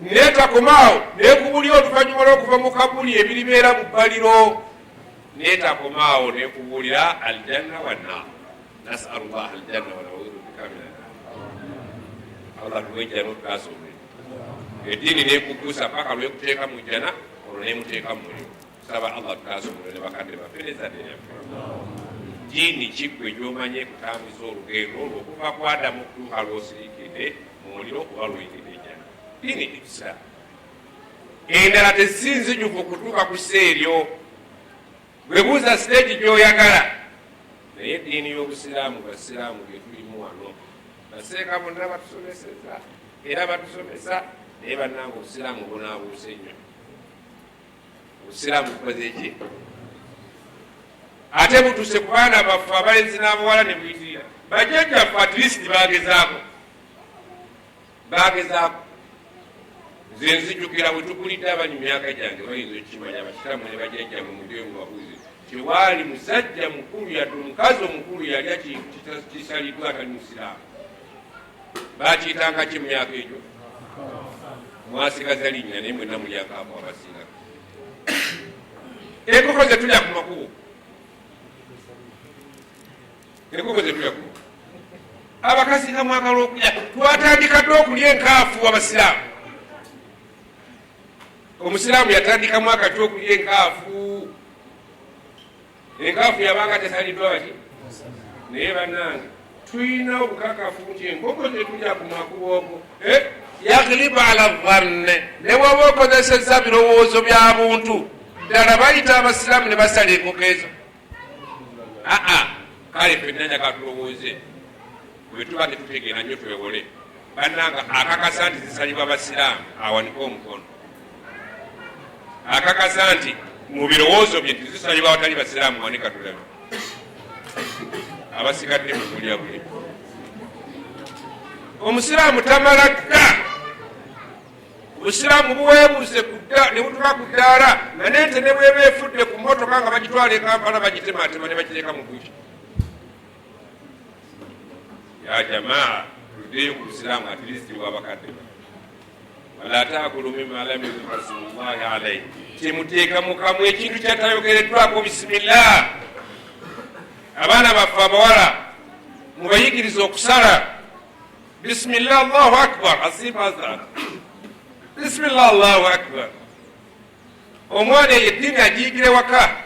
netakomaawo nekubulya oluvannyuma lw'okuva mu kabuli ebiribeera mu bbaliro. netakomaawo nekubulira aljanna wannar. nasalu llah aljanna wanaudu bika min annar. allah tuwejja notutaasa omuliro. eddiini nekugusa paka lwekuteeka mu jjana olwo nemuteeka mu muliro. saba allah tutaasa omuliro ne bakadde baffe nezadde lyaffe. diini kiggwe gyomanye kutambuza olugendo olwokuva ku adamu okutuuka lwosiriikidde mu muliro kuba luyitidde ejjana. diini islam endala tesinzijuvu okutuuka ku seeryo bwebuuza siteegi gyoyagala. naye eddiini y'obusiraamu basiraamu getulimu wano baseeka bonna batusomeseza era batusomesa naye bannanga obusiraamu bunaabuuse nnyo. Obusiraamu bukoze ki? Ate butuse ku baana baffe abalenzi n'abawala ne buyitirira. Bajjajjaffe at least bagezaako. Nze nzijjukira bwe tukulidde abali mu myaka gyange bayinza okukimanya bakitamu ne bajjajjammwe muliyo mu babuuzi tewaali musajja mukulu yadde omukazi omukulu yalya kisaliddwa atali musiraamu. Bakiyitanga ki mu myaka egyo? Mwasigaza linnya naye mwenna mulyakaako abasinga. Enkoko ze tulya ku makubo, enkoko ze tulya ku abakazi nga mwagala okulya, twatandika dde okulya enkaafu abasiraamu. Omusiraamu yatandikamu akati okulya enkaafu. Enkaafu yabanga tesaliddwa baki? Naye bannange tulina obukakafu nti enkoko ze tulya ku makubo okwo yagliba ala dhanne, ne waba okozesezza birowoozo bya buntu ddala bayita abasiraamu ne basala enkoko ezo. Kale ffenna njagala tulowooze bwe tuba tetutegeera nnyo twewole. Bannanga akakasa nti zisalibwa abasiraamu awanika omukono. Akakasa nti mu birowoozo bye tizisalibwa abatali basiraamu wanika tulabe. Abasigadde mu kulya buli. Omusiraamu tamala dda. Obusiraamu buweebuuse ne butuka ku ddaala nga nente ne bweba efudde ku mmotoka nga bagitwala e Kampala bagitematema ne bagiteeka mu buki. Ya jamaa tuddeyo ku busiraamu at least bw'abakadde. Wala taakulu mimma lam yuzkar rasulullahi alayhi. Temuteeka mu kamwa ekintu kyatayogereddwako bisimillah. Abaana baffe abawala mubayigiriza okusala. Bismillah Allahu akbar. Asibaza. Bismillah Allahu akbar. Omwana eddiini agiyigire waka.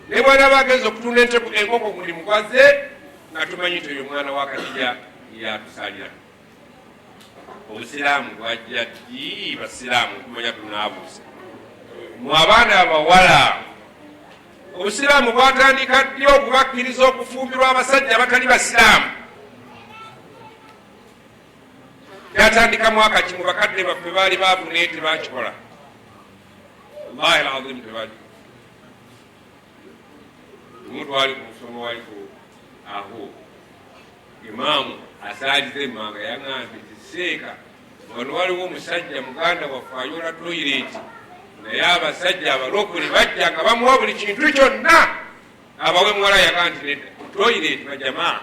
Ne bwana bagenza okutunda enkoko muli mugwaze nga tumanyi nti oyo mwana wa Kadija yatusalira. Obusiraamu bwajja ddi basiraamu kumanya tunaabuuse. Mu abaana abawala obusiraamu bwatandika ddi okubakkiriza okufumbirwa abasajja abatali basiraamu. Yatandika mwaka ki mu bakadde baffe baali baavu naye tebakikola. Wallahi alazim tebali. Omuntu wali ku musomo wali ku aho imaamu asaalize emmanga yaŋŋambye tiseeka wano waliwo omusajja muganda waffe ayola toyireti naye abasajja abalokole bajja nga bamuwa buli kintu kyonna abawe muwala yaga nti nedda toyireti bajamaa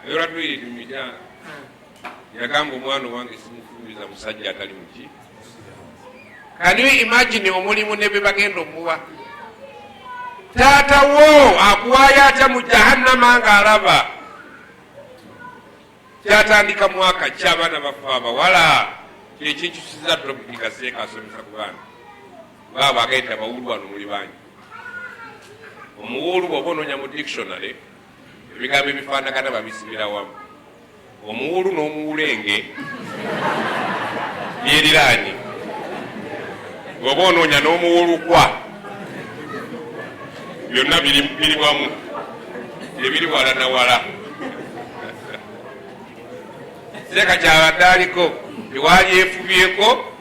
ayola toyireti mu mijanga yagamba omwana owange simufumiza musajja atali muki. Can you imagine omulimu ne bwe bagenda omuwa? Taatawo akuwaayo atya mu jahannama ng'alaba. Kyatandika mwaka ki abaana baffe abawala kyekinkyusiza dropika seeka asomesa ku baana baaba agaita bawulu wano muli bangi. Omuwulu bw'oba onoonya mu dictionary ebigambo ebifaanagana babisibira wamu. Omuwulu n'omuwulenge byeriraanye. Bw'oba onoonya n'omuwulukwa byonna biri wamu ebiri wala na wala. Seeka kyabadde aliko tewaali efubyeko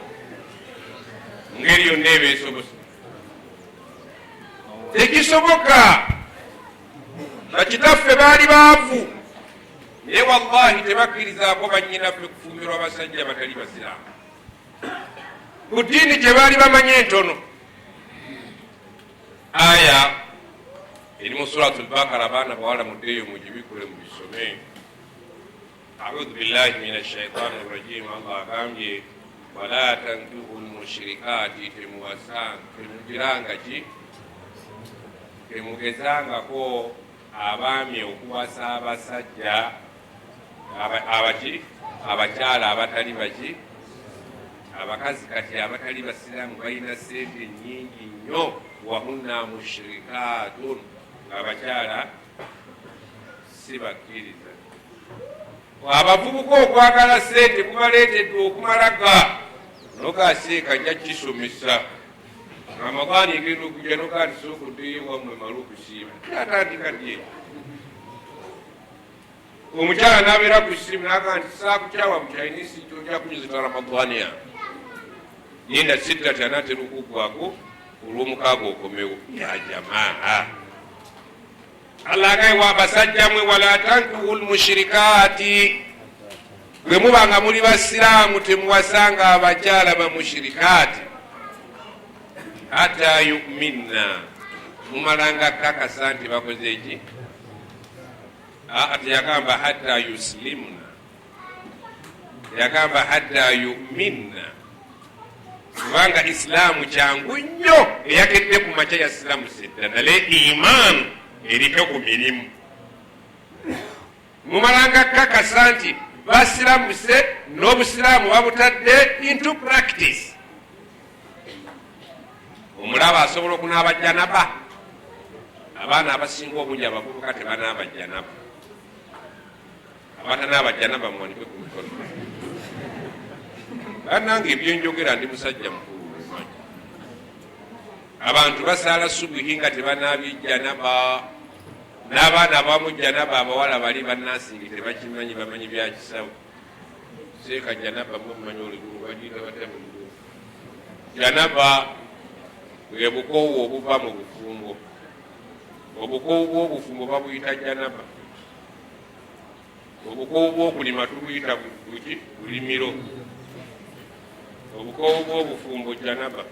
ngeri yonna eba esobosa. Tekisoboka. Bakitaffe baali baavu naye wallahi tebakkirizaako bannyinaffe kufumbirwa abasajja batali basiraamu. Ku ddiini gye baali bamanye entono. Aya eri mu suratul Bakara abaana bawala muddeeyo mugibikule mu bisome. A'udhu billahi minash shaitani rrajim. Allah agambye wala tankihu lmushrikati temugiranga ki temugezangako abaami okuwasa abasajja abaki abakyala abatali baki abakazi kati abatali basiraamu balina sente nnyingi nnyo wahunna mushrikatun abakyala si bakkiriza. Abavubuka okwagala sente kubaleetedde okumalaga nogaseeka nja kisomesa amagaani egenda okujja nogandisa okuddeyo wammwe mala okusiiba kyatandika dye omukyala nabeera ku kisimu naga nti saakukyawa mu chinese kyojja kunyuzita ramadani yange yenda sittati anatera okuggwako olw'omukaaga okomewo yajamaa allah agaye wabasajja mwe wala tankihu lmushirikaati bwe mubanga muli basiraamu temuwasanga abakyala bamushirikaati hatta yuminna mumalanga kakasa nti bakoze eki teyagamba hatta yuslimna yagamba hatta yuminna kubanga isilaamu kyangu nnyo eyakedde ku makya ya silaamu sedda nale imaanu eriko ku mirimu mumalanga kakasa nti basiramuse n'obusiraamu babutadde into practice omulaba asobola okunaaba janaba abaana abasinga obungi abavubuka tebanaaba janaba abatanaaba janaba muwanike ku mikono bannange ebyenjogera ndi musajja mukulu mumanyi abantu basaala subuhi nga tebanaabye janaba n'abaana abamu janaba abawala bali bannasingi tebakimanyi bamanyi byakisawo seeka janaba mumanyi oligulu bagiyita batya mu lugulu janaba bwe bukoowu obuva mu bufumbo obukoowu bw'obufumbo babuyita janaba obukoowu bw'okulima tubuyita buki bulimiro obukoowu bw'obufumbo janaba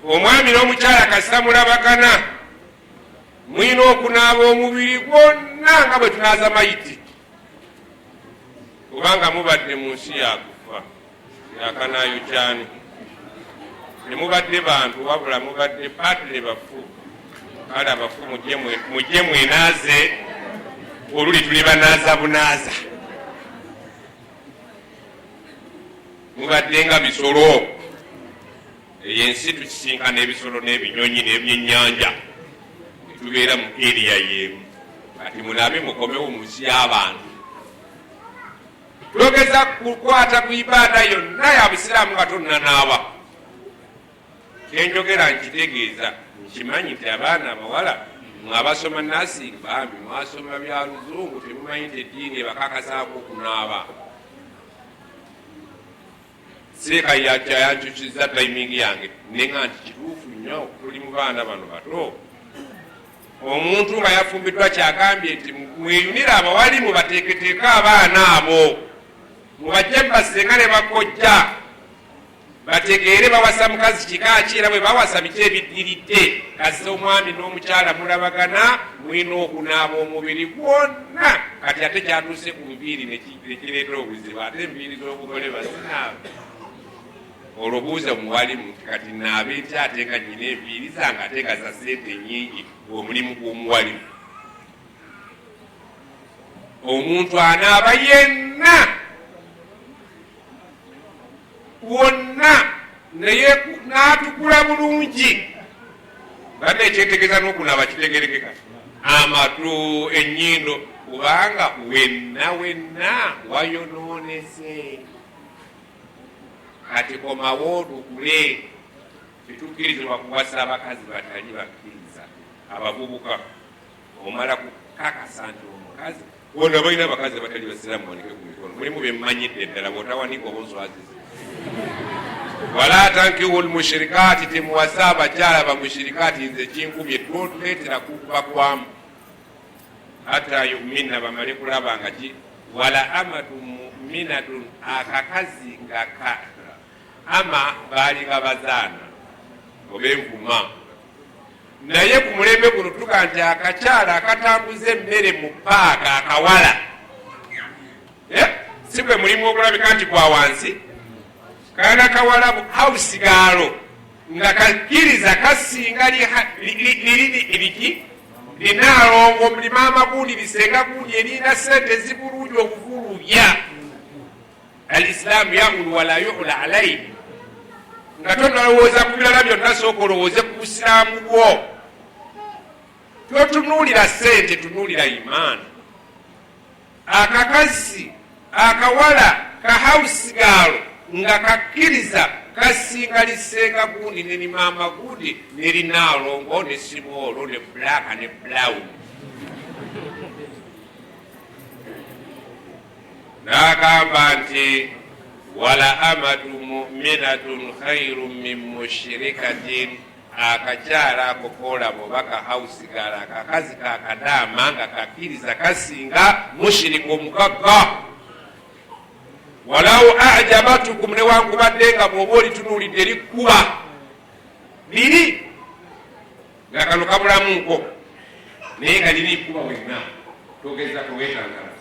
omwami n'omukyala kasita mulabagana mwina okunaaba omubiri gwonna nga bwe tunaaza mayiti kubanga mubadde mu nsi yakufa yakanaayo kyani temubadde bantu wabula mubadde patire bafu kale abafu mujje mwenaaze oluli tuli banaaza bunaaza mubadde nga bisolo eyo ensi tukisinkana ebisolo n'ebinyonyi n'ebyennyanja tubeera mu eriya yemu kati munabe mukomewo mu nsi y'abantu twogeza kukwata ku ibaada yonna ya busiraamu nga tonnanaaba kyenjogera nkitegeeza nkimanyi nti abaana abawala mwabasoma nasing bambi mwasoma bya luzungu temumanyi nti eddiini ebakakasaako okunaaba seeka yankyukiza tayimingi yange nenga nti kituufu nnyo tuli mu baana bano bato omuntu nga yafumbiddwa kyagambye nti mweyunira abawali mubateeketeeka abaana abo mubajje mubasenga ne bakojja bategeere bawasa mukazi kika ki era bwe bawasa biki ebiddiridde kasita omwami n'omukyala mulabagana mwina okunaaba omubiri gwonna kati ate kyatuuse ku nviiri nekireetera obuzibu ate enviiri z'obugole bazinaaba olwo buuza muwalimu nti kati naabe nti ate nga nyina enviiri zange ate nga za sente nnyingi omulimu gw'omuwalimu omuntu anaaba yenna wonna naye n'atukula bulungi badde ekyetegeeza n'okunaaba kitegerekeka amatu ennyindo kubanga wenna wayonoonese kati komawo tukule tetukkirizibwa kuwasa abakazi batanyi bakkiriza abavubuka omala kukakasa nti omukazi wonna balina abakazi abatali basiraamu wanike ku mikono mulimu bemmanyidde ddala bw'otawanika oba onswaziza wala tankihu lmushirikaati temuwasa abakyala bamushirikaati nze kinkubye totuleetera kukuba kwamu hatta yuminna bamale kulaba nga ki wala amatu muminatun akakazi nga ama baalinga bazaana oba envuma naye ku mulembe guno tuga nti akakyala akatambuza emmere mu paaka akawala si gwe mulimu okulabika nti kwa wansi kana kawala hausigaalo nga kakkiriza kasinga liriki linaalongo mulima amagundi lisenga gundi erina sente zibulungi okuvulubya alislaamu yamulu wala yuula alaihi nga tonalowooza ku birala byonna sooka olowooze ku busiraamu bwo totunuulira sente tunuulira imaani akakazi akawala kahausigaalo nga kakkiriza kasinga lisenga gundi nenimama gundi nerinaalongo ne simoolo ne bulaka ne brown n'agamba nti wala amatu muminatun khairu min mushrikatin, akakyala ako koolaba oba kahausigala akakazi kakadaama nga kakkiriza kasinga mushiriku omukagga. walaw ajabatukum, newankubadde nga bwoba olitunuulidde likkuba liri nga kano kabulamunko naye nga liri ikkuba wenna, togeza towetangala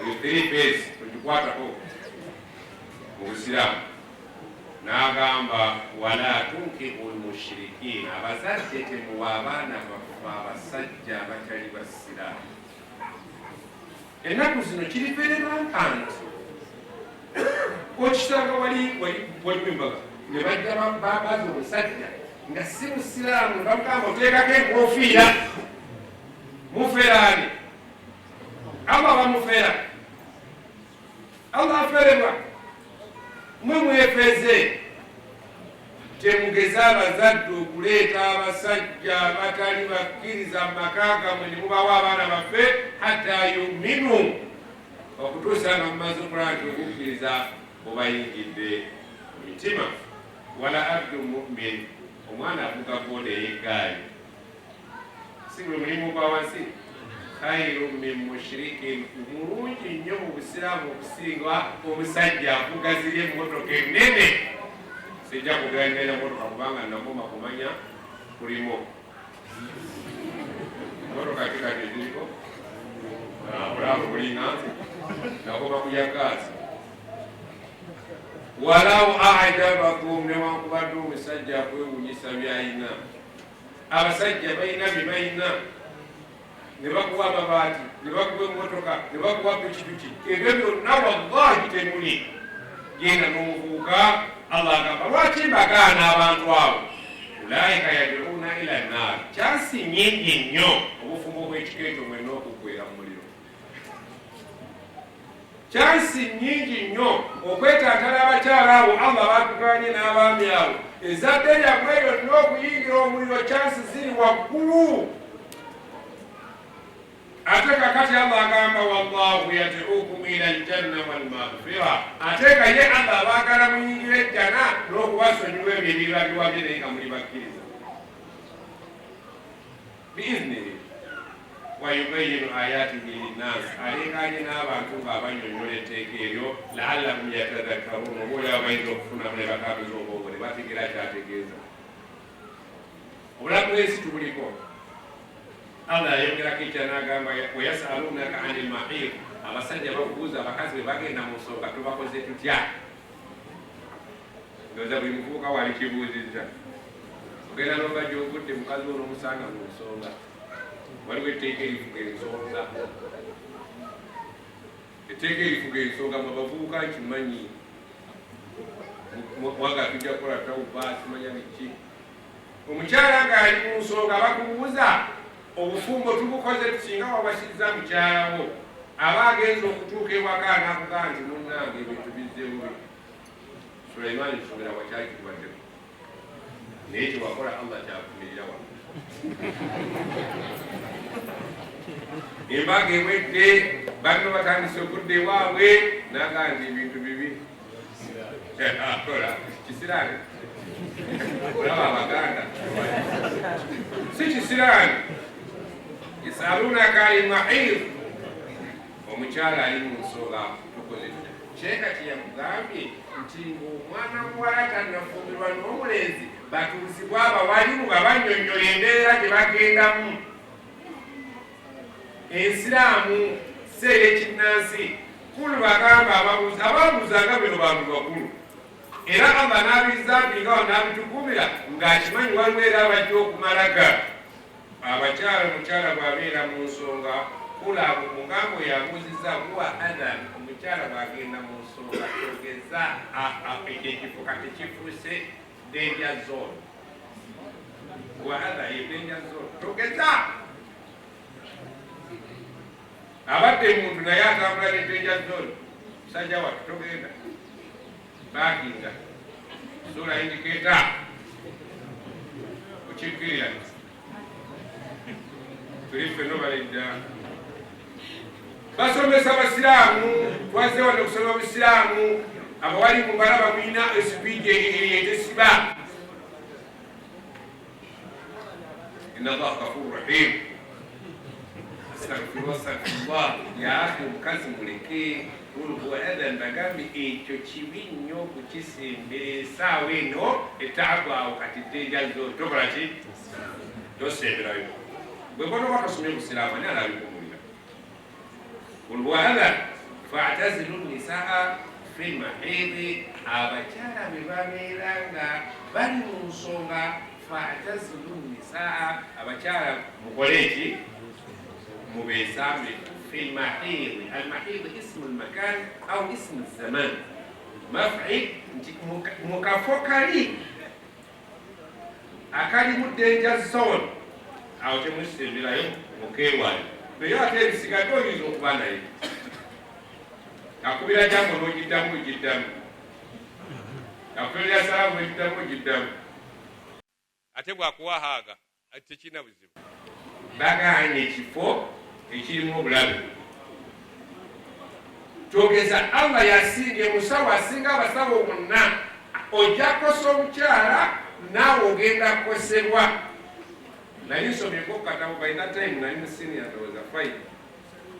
eyo 3 pesi togikwatako mu busiraamu. N'agamba wala tunkihu lmushirikiina, abazadde temuwa abaana bafe abasajja abatali basiraamu. Ennaku zino kiri very rampant. Okisanga waliwo embaga ne bajja babaza omusajja nga si musiraamu, bamugamba oteekako enkofiira, muferaani. Allah bamufera, Allah aferebwa. Mwe mwefeze, temugeza abazadde okuleeta abasajja abatali bakkiriza mu maka gammwe ne mubawa abaana baffe hatta yuminu, okutuusa nga mumaze okulaba nti okukkiriza obayingidde mu mitima. Wala abdu mumin, omwana avuga boda ey'eggaali, si buli mulimu gwa wansi, khairu min mushrikin, mulungi nnyo mu busiraamu okusinga omusajja avuga ziri emmotoka ennene. Sijja kugenda motoka kubanga nakoma kumanya kulimo motoka kikati ziriko bulamu bulinga nakoma kulya gaasi. Walaw ajabakum, newankubadde omusajja akwewunyisa byayina. Abasajja balina bye balina, ne bakuwa amabaati, ne bakuwa emmotoka, ne bakuwa pikipiki, ebyo byonna wallahi temuli. Genda n'omuvubuka, Allah agamba lwaki mbagaana abantu abo? Ulaika yad'una ila nnaar, kyansi nnyingi nnyo obufumbo bw'ekikeeto mwenna okuggwera mu muliro. Kyansi nnyingi nnyo okwetaatala abakyala abo Allah batuganye n'abaami abo. Ezadde lyammwe lyonna okuyingira omuliro, kyansi ziri waggulu. Ate kakati Allah agamba wallahu yad'ukum ila aljanna wal maghfira, ate nga ye Allah abaagala muyingire ejjana n'okubasonyiwa ebyo ebiragirwa bye naye nga muli bakkiriza. Biiznihi wa yubayyinu ayatihi linnaasi, alenganye n'abantu ng'abanyonnyola etteeka eryo la'allahum yatadhakkaruun, oba oli abayinza okufunamu ne bakabiza obwongo ne bategeera kyategeeza. Obulamu bw'ensi tubuliko. Allah yayongerako ekya n'agamba wayasalunaka anil mahir, abasajja bakubuuza abakazi bwe bagenda mu nsonga tubakoze tutya? Ndowooza buli muvubuka wali kibuuzizza. Ogenda n'obajja ogudde mukazi ono omusanga mu nsonga, waliwo etteeka erifuga ensonga. Etteeka erifuga ensonga mwe abavubuka nkimanyi, mwaga tujja kukola tawuba kimanya biki. Omukyala ng'ali mu nsonga bakubuuza obufumbo tubukoze tusinga wabasiriza mukyalawo, aba agenza okutuuka ewaka n'akugaa nti munnange ebintu bizze bubi. Sulaimaani nsomera wakyali kikubaddeko, naye kyewakola Allah kyakumirira wano. Embaga ewedde, banno batandise okudda ewaabwe, n'agaa nti ebintu bibi. Kola kisiraani olaba Abaganda si kisiraani. Yasalunaka anil mahir, omukyala ali mu nsonga tukoze kyeka kyeyakugambye nti ng'omwana muwala tannafumbirwa n'omulenzi batuuzibwa abawalimu nga bannyonnyola embeera gye bagendamu. Ensiraamu si ey'ekinnansi. Kulu bagamba ababuuzanga bino bantu bakulu, era Allah n'abizza nti ngawo n'abitukumira ng'akimanyi waliwo era abajja okumalaga. Abakyala omukyala bw'abeera mu nsonga, kula mugambo yabuuzizza kuwa adhan, omukyala bw'agenda mu nsonga togeza ekifo kati kifuuse danger zone. Kuwa adhan ye danger zone, togeza. Abadde muntu naye atambula ne danger zone, musajja wattu togenda. Baaginga sura indicator kukikkirira tuli ffenno balejja basomesa abasiraamu twaze wano okusoma abasiraamu abawali mu balaba mulina esipidi etesiba. inna allaha ghafurur rahim. Astaghfirullah ya akhi mukazi muleke olwoadha mbagambe ekyo kibi nnyo okukisembera esaawa eno etaabawo kati tejazo tokola ki tosemberayo bwe bona wakasomye obusiraamu ani alabikumulira olwoadha fa'tazilu nisaa fi lmahidi abakyala bwe babeera nga bali mu nsonga fa'tazilu nisaa abakyala mukole eki مبيسام في المحيض. المحيض اسم المكان أو اسم الزمان مفعل مكافوكاري أكادي مدينجا زون أو تمسل بلايو مكيوان بيواتي بسيكاتو يزو كوانا أكبر جامو نوجدامو جدامو أكبر جامو نوجدامو جدامو أتبقى كوا هاga أتشينا بزيبو baganye ekifo ekirimu obulabe kyogeza Allah yasinga musawo asinga abasawo bonna ojja kosa omukyala naawe ogenda kosebwa. Naye nsomyeko katabo balina time nali musiniya ndowooza 5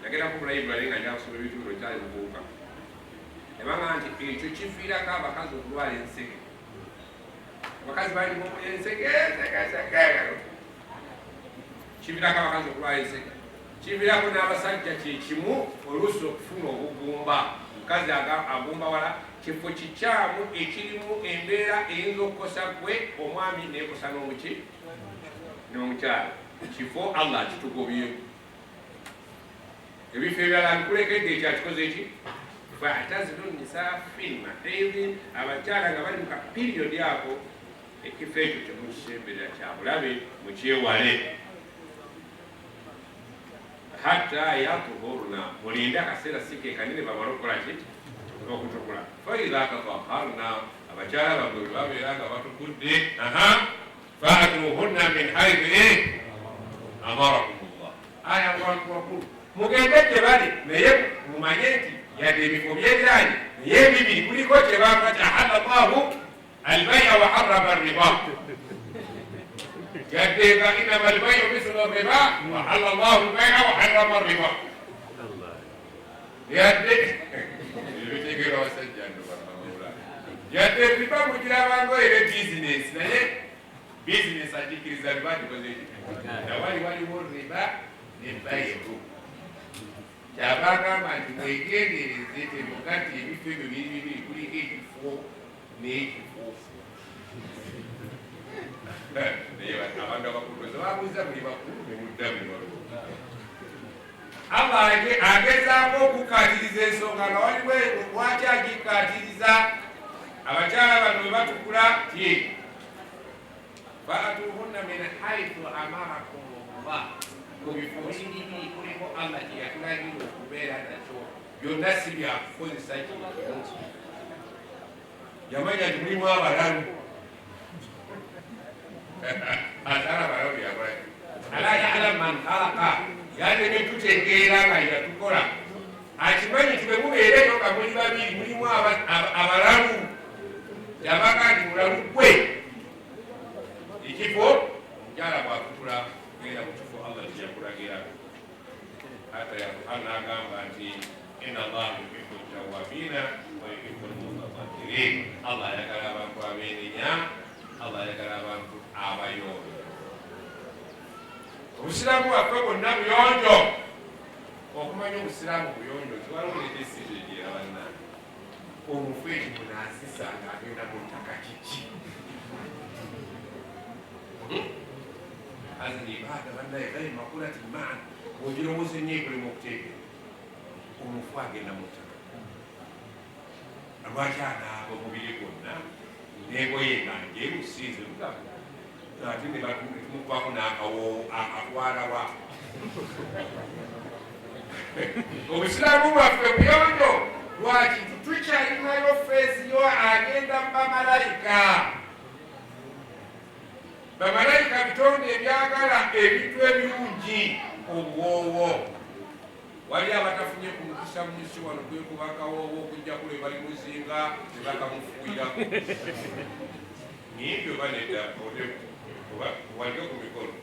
yagenda ku library nga njala kusoma ebituulo kyali mubuuka ebanga nti ekyo kiviirako abakazi okulwala enseke. Abakazi bali mu enseke kivirako abakazi okulwala enseke, kivirako n'abasajja kyekimu oluusi okufuna obugumba. Mukazi agumba wala kifo kikyamu ekirimu embeera eyinza okukosa gwe omwami nekosa n'omuki n'omukyala. Kifo Allah kitugobyeku. Ebifo ebirala bikulekedde ekyakikoze eki fa'tazilu nisaa fil mahidi abakyala nga bali mu kapiriyodi ako ekifo ekyo temukisemberera kyabulabe mukyewale. Hatta yatuhurna mulinde akaseera sike kanene bamala okukola ki okutukula. Faidha tataharna abakyala bamwe babeera nga batukudde fa'tuhunna min haythu amarakumullah. Aya wakulu mugende gye bali naye mumanye nti yadde ebifo byebiranye naye ebibiri kuliko kye bakwata ahalla Allahu albaya wa harrama riba. يديك إنما البيع مثل الربا وحل الله البيع وحرم الربا. يديك يديك روسجان يديك الربا مجرى غير بيزنس نيه بيزنس أجيك الربا تقولي دوالي والي هو الربا البيع جابانا ما تقولي زيت مكانتي بيفي بيبي كولي كي فو نيجي فو abantu abakutuza babuuza buli bakulu nemuddamu. Allah agezaako okukkaatiriza ensonga nga waliwo lwaki agikkaatiriza abakyala bano bwe batukula ti fa'tuhunna min haythu amarakumullah. Mu bifo bibiri kuliko Allah kye yatulagira okubeera nakyo byonna si byakukozesa kimu. Yamanya nti mulimu abalalu asara barabu ya bwana ala ya'lam man khalaqa yale bintu tegeera nga yatukola akimanyi tibemubeere nga muli babiri mulimu abalalu yabaga ndi mulalu gwe ekifo omukyala bwakutula genda mu kifo Allah kyeyakulagira. Ate Allah agamba nti inna Allaha yuhibbu at-tawwabina wa yuhibbu al-mutatahhirin. Allah ayagala abantu abeenenya, Allah ayagala abantu abayonjo. Obusiraamu bwaffe bwonna buyonjo. Okumanya obusiraamu buyonjo kiwalulira esiri egyera bannange. Omufu ekimunaasisa ng'agenda mu ttaka kiki? Hazihi ibada bannaye ghayri maqulatin ma'an. Ogirowooza ennyo ekulema okuteekera. Omufu agenda mu ttaka. Lwaki anaaba omubiri gwonna n'engoye nga njeru siize lugavu. Ate ne batumukwamu n'akawoowo akatwalawa. Obusiraamu bwaffe buyonjo. Lwaki tukyalinayo feesi yo agenda mu bamalayika. Bamalayika bitonde ebyagala ebintu ebirungi obwowo. wali abatafunye ku mukisa mu nsi wano kwekuba akawoowo okujja kule bali muzinga ne bakamufuuyirako nibyo banedda oba waliko ku mikono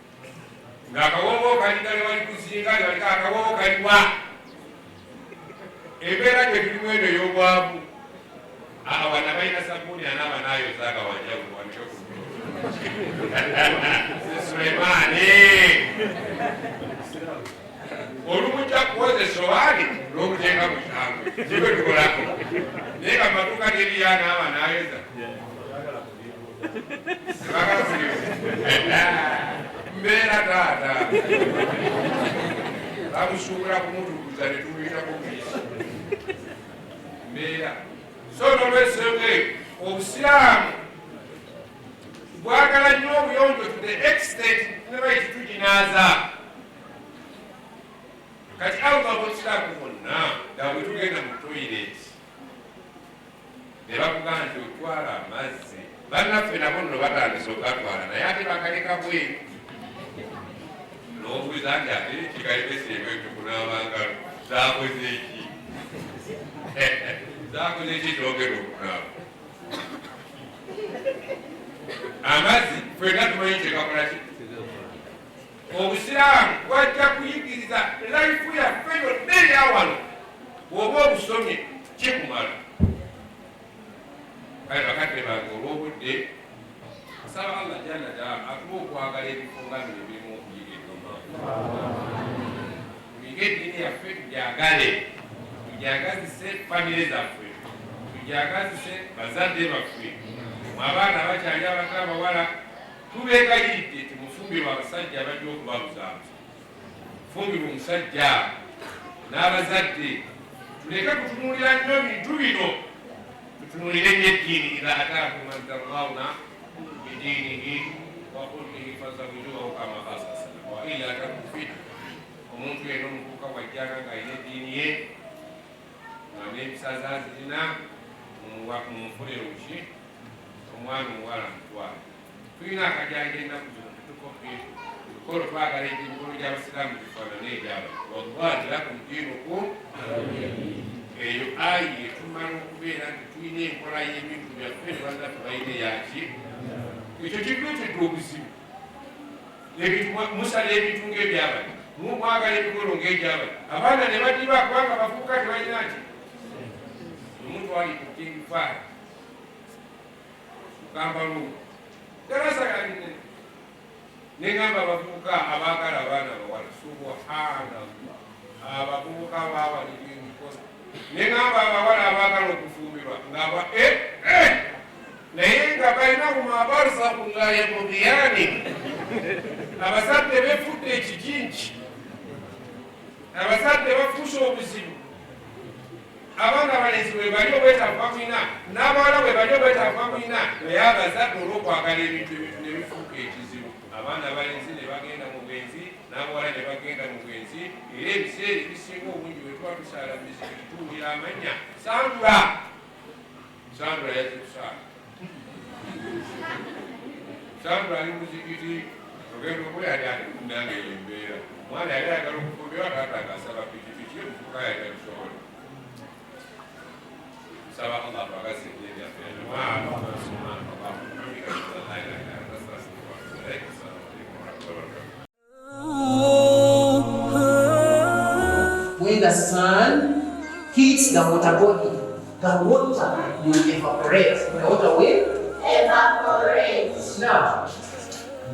ng'akawoowo kaligale bali kuzinga nebaliko akawoowo kaliwa embeera gye tulimu eno ey'obwavu wana balina sabbuuni anaaba naayozaga wanjawulo wanike ku Sulemaani olumujja kuwoza esowaani n'omutenga mu kyangwe kibwe tukolako naye nga matuuka teriya anaaba naayoza sebagala mbeera taata bamusuubula kumutukuza ne tumuyita ku kristo mbeera so nolwensonga eyo obusiraamu bwagala nnyo obuyonjo to the extent ne baiti tuginaaza kati allah bwekiraamu bonna dabwe tugenda mu toilet ne bakugamba nti otwala amazzi bannaffe nabo nno batandisa ogatwala naye ate bakaleka bweru n'obuuza nti ate kikalibesebwe tukunaabangalo zakoze eki zakoze eki kyogera okunaaba amazzi fenna tumanyi kyekakolaki obusiraamu bwajja kuyigiriza laifu yaffe yonna eryawano bw'oba obusomye kikumala kale bakadde bange olw'obudde asaba allah jalla jaala atuba okwagala ebifo nga bino ebirimu okuyiga eddoma tuyiga eddiini yaffe tujagale tujagazise famire zaffe tujagazise bazadde baffe abaana abakyali abato abawala tubeegayiridde timufumbirwa abasajja bajja okubabuzaabuza fumbirwa omusajja n'abazadde tuleke kutunuulira nnyo bintu bino tutunulire nnyo eddiini ila ataakum man tardawna bidiinihi wa kullihi fazawijuhu kama qala sallam wa illa takufina omuntu yenna omukuuka wajjanga ng'alina eddiini ye nga n'ebisaza zirina mumufulire ki omwana omuwala mutwale tulina akajanja ennaku zino tetukope tukolo twagala emikolo gy'abasiraamu gifaanana egyaba wallahi lakum diinukum eyo ayi etumala okubeera nti tulina enkola y'ebintu byaffe ne bazaffe balina yaki ekyo kituletedde obuzibu musala ebintu ng'ebyabali mwagala emikolo ng'egyabali abaana ne badiba kubanga bafuuka tebalina ki omuntu ali kukingifaala kampalu terasagaline nengamba abavubuka abaagala abaana bawala subhanallah abavubuka babalira emikono nengamba abawala abaagala okufumbirwa ngaba naye nga bainahuma barzaku la yabghiyani abazadde befudde ekijinji abazadde bafuusa obuzibu abaana abalenzi bwe bali obwetaavu bamwina n'abawala bwe bali obwetaavu bamwina naye abazadde olw'okwagala ebintu ebitu ne bifuuka ekizibu abaana abalenzi ne bagenda mu bwenzi n'abawala ne bagenda mu bwenzi era ebiseera ebisinga obungi bwe tuba tusaala mizikiti tuwulira amannya sandula yazikusaala sandula ali muzikiti ogenda okuli ali ate kunanga eyo embeera omwana yali ayagala okufumbirwa taata agasaba pikipiki omufuka yali abisobola سبح الله وغسل الدنيا في الجماعة سبحان الله وبحمدك أشهد أن لا إله إلا أنت أستغفرك وأتوب إليك السلام عليكم ورحمة الله وبركاته. When the sun hits the water body, the water will evaporate. The water will evaporate. Now,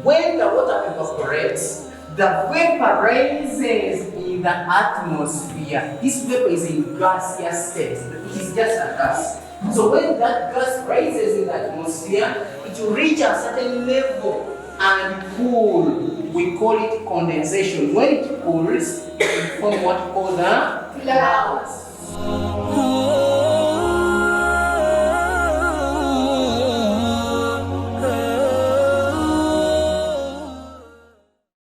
when the water evaporates, the vapor rises in the atmosphere. This vapor is in gaseous state. It is just a gas. So when that gas rises in the atmosphere, it will reach a certain level and cool. We call it condensation. When it cools, it will form what we call the clouds.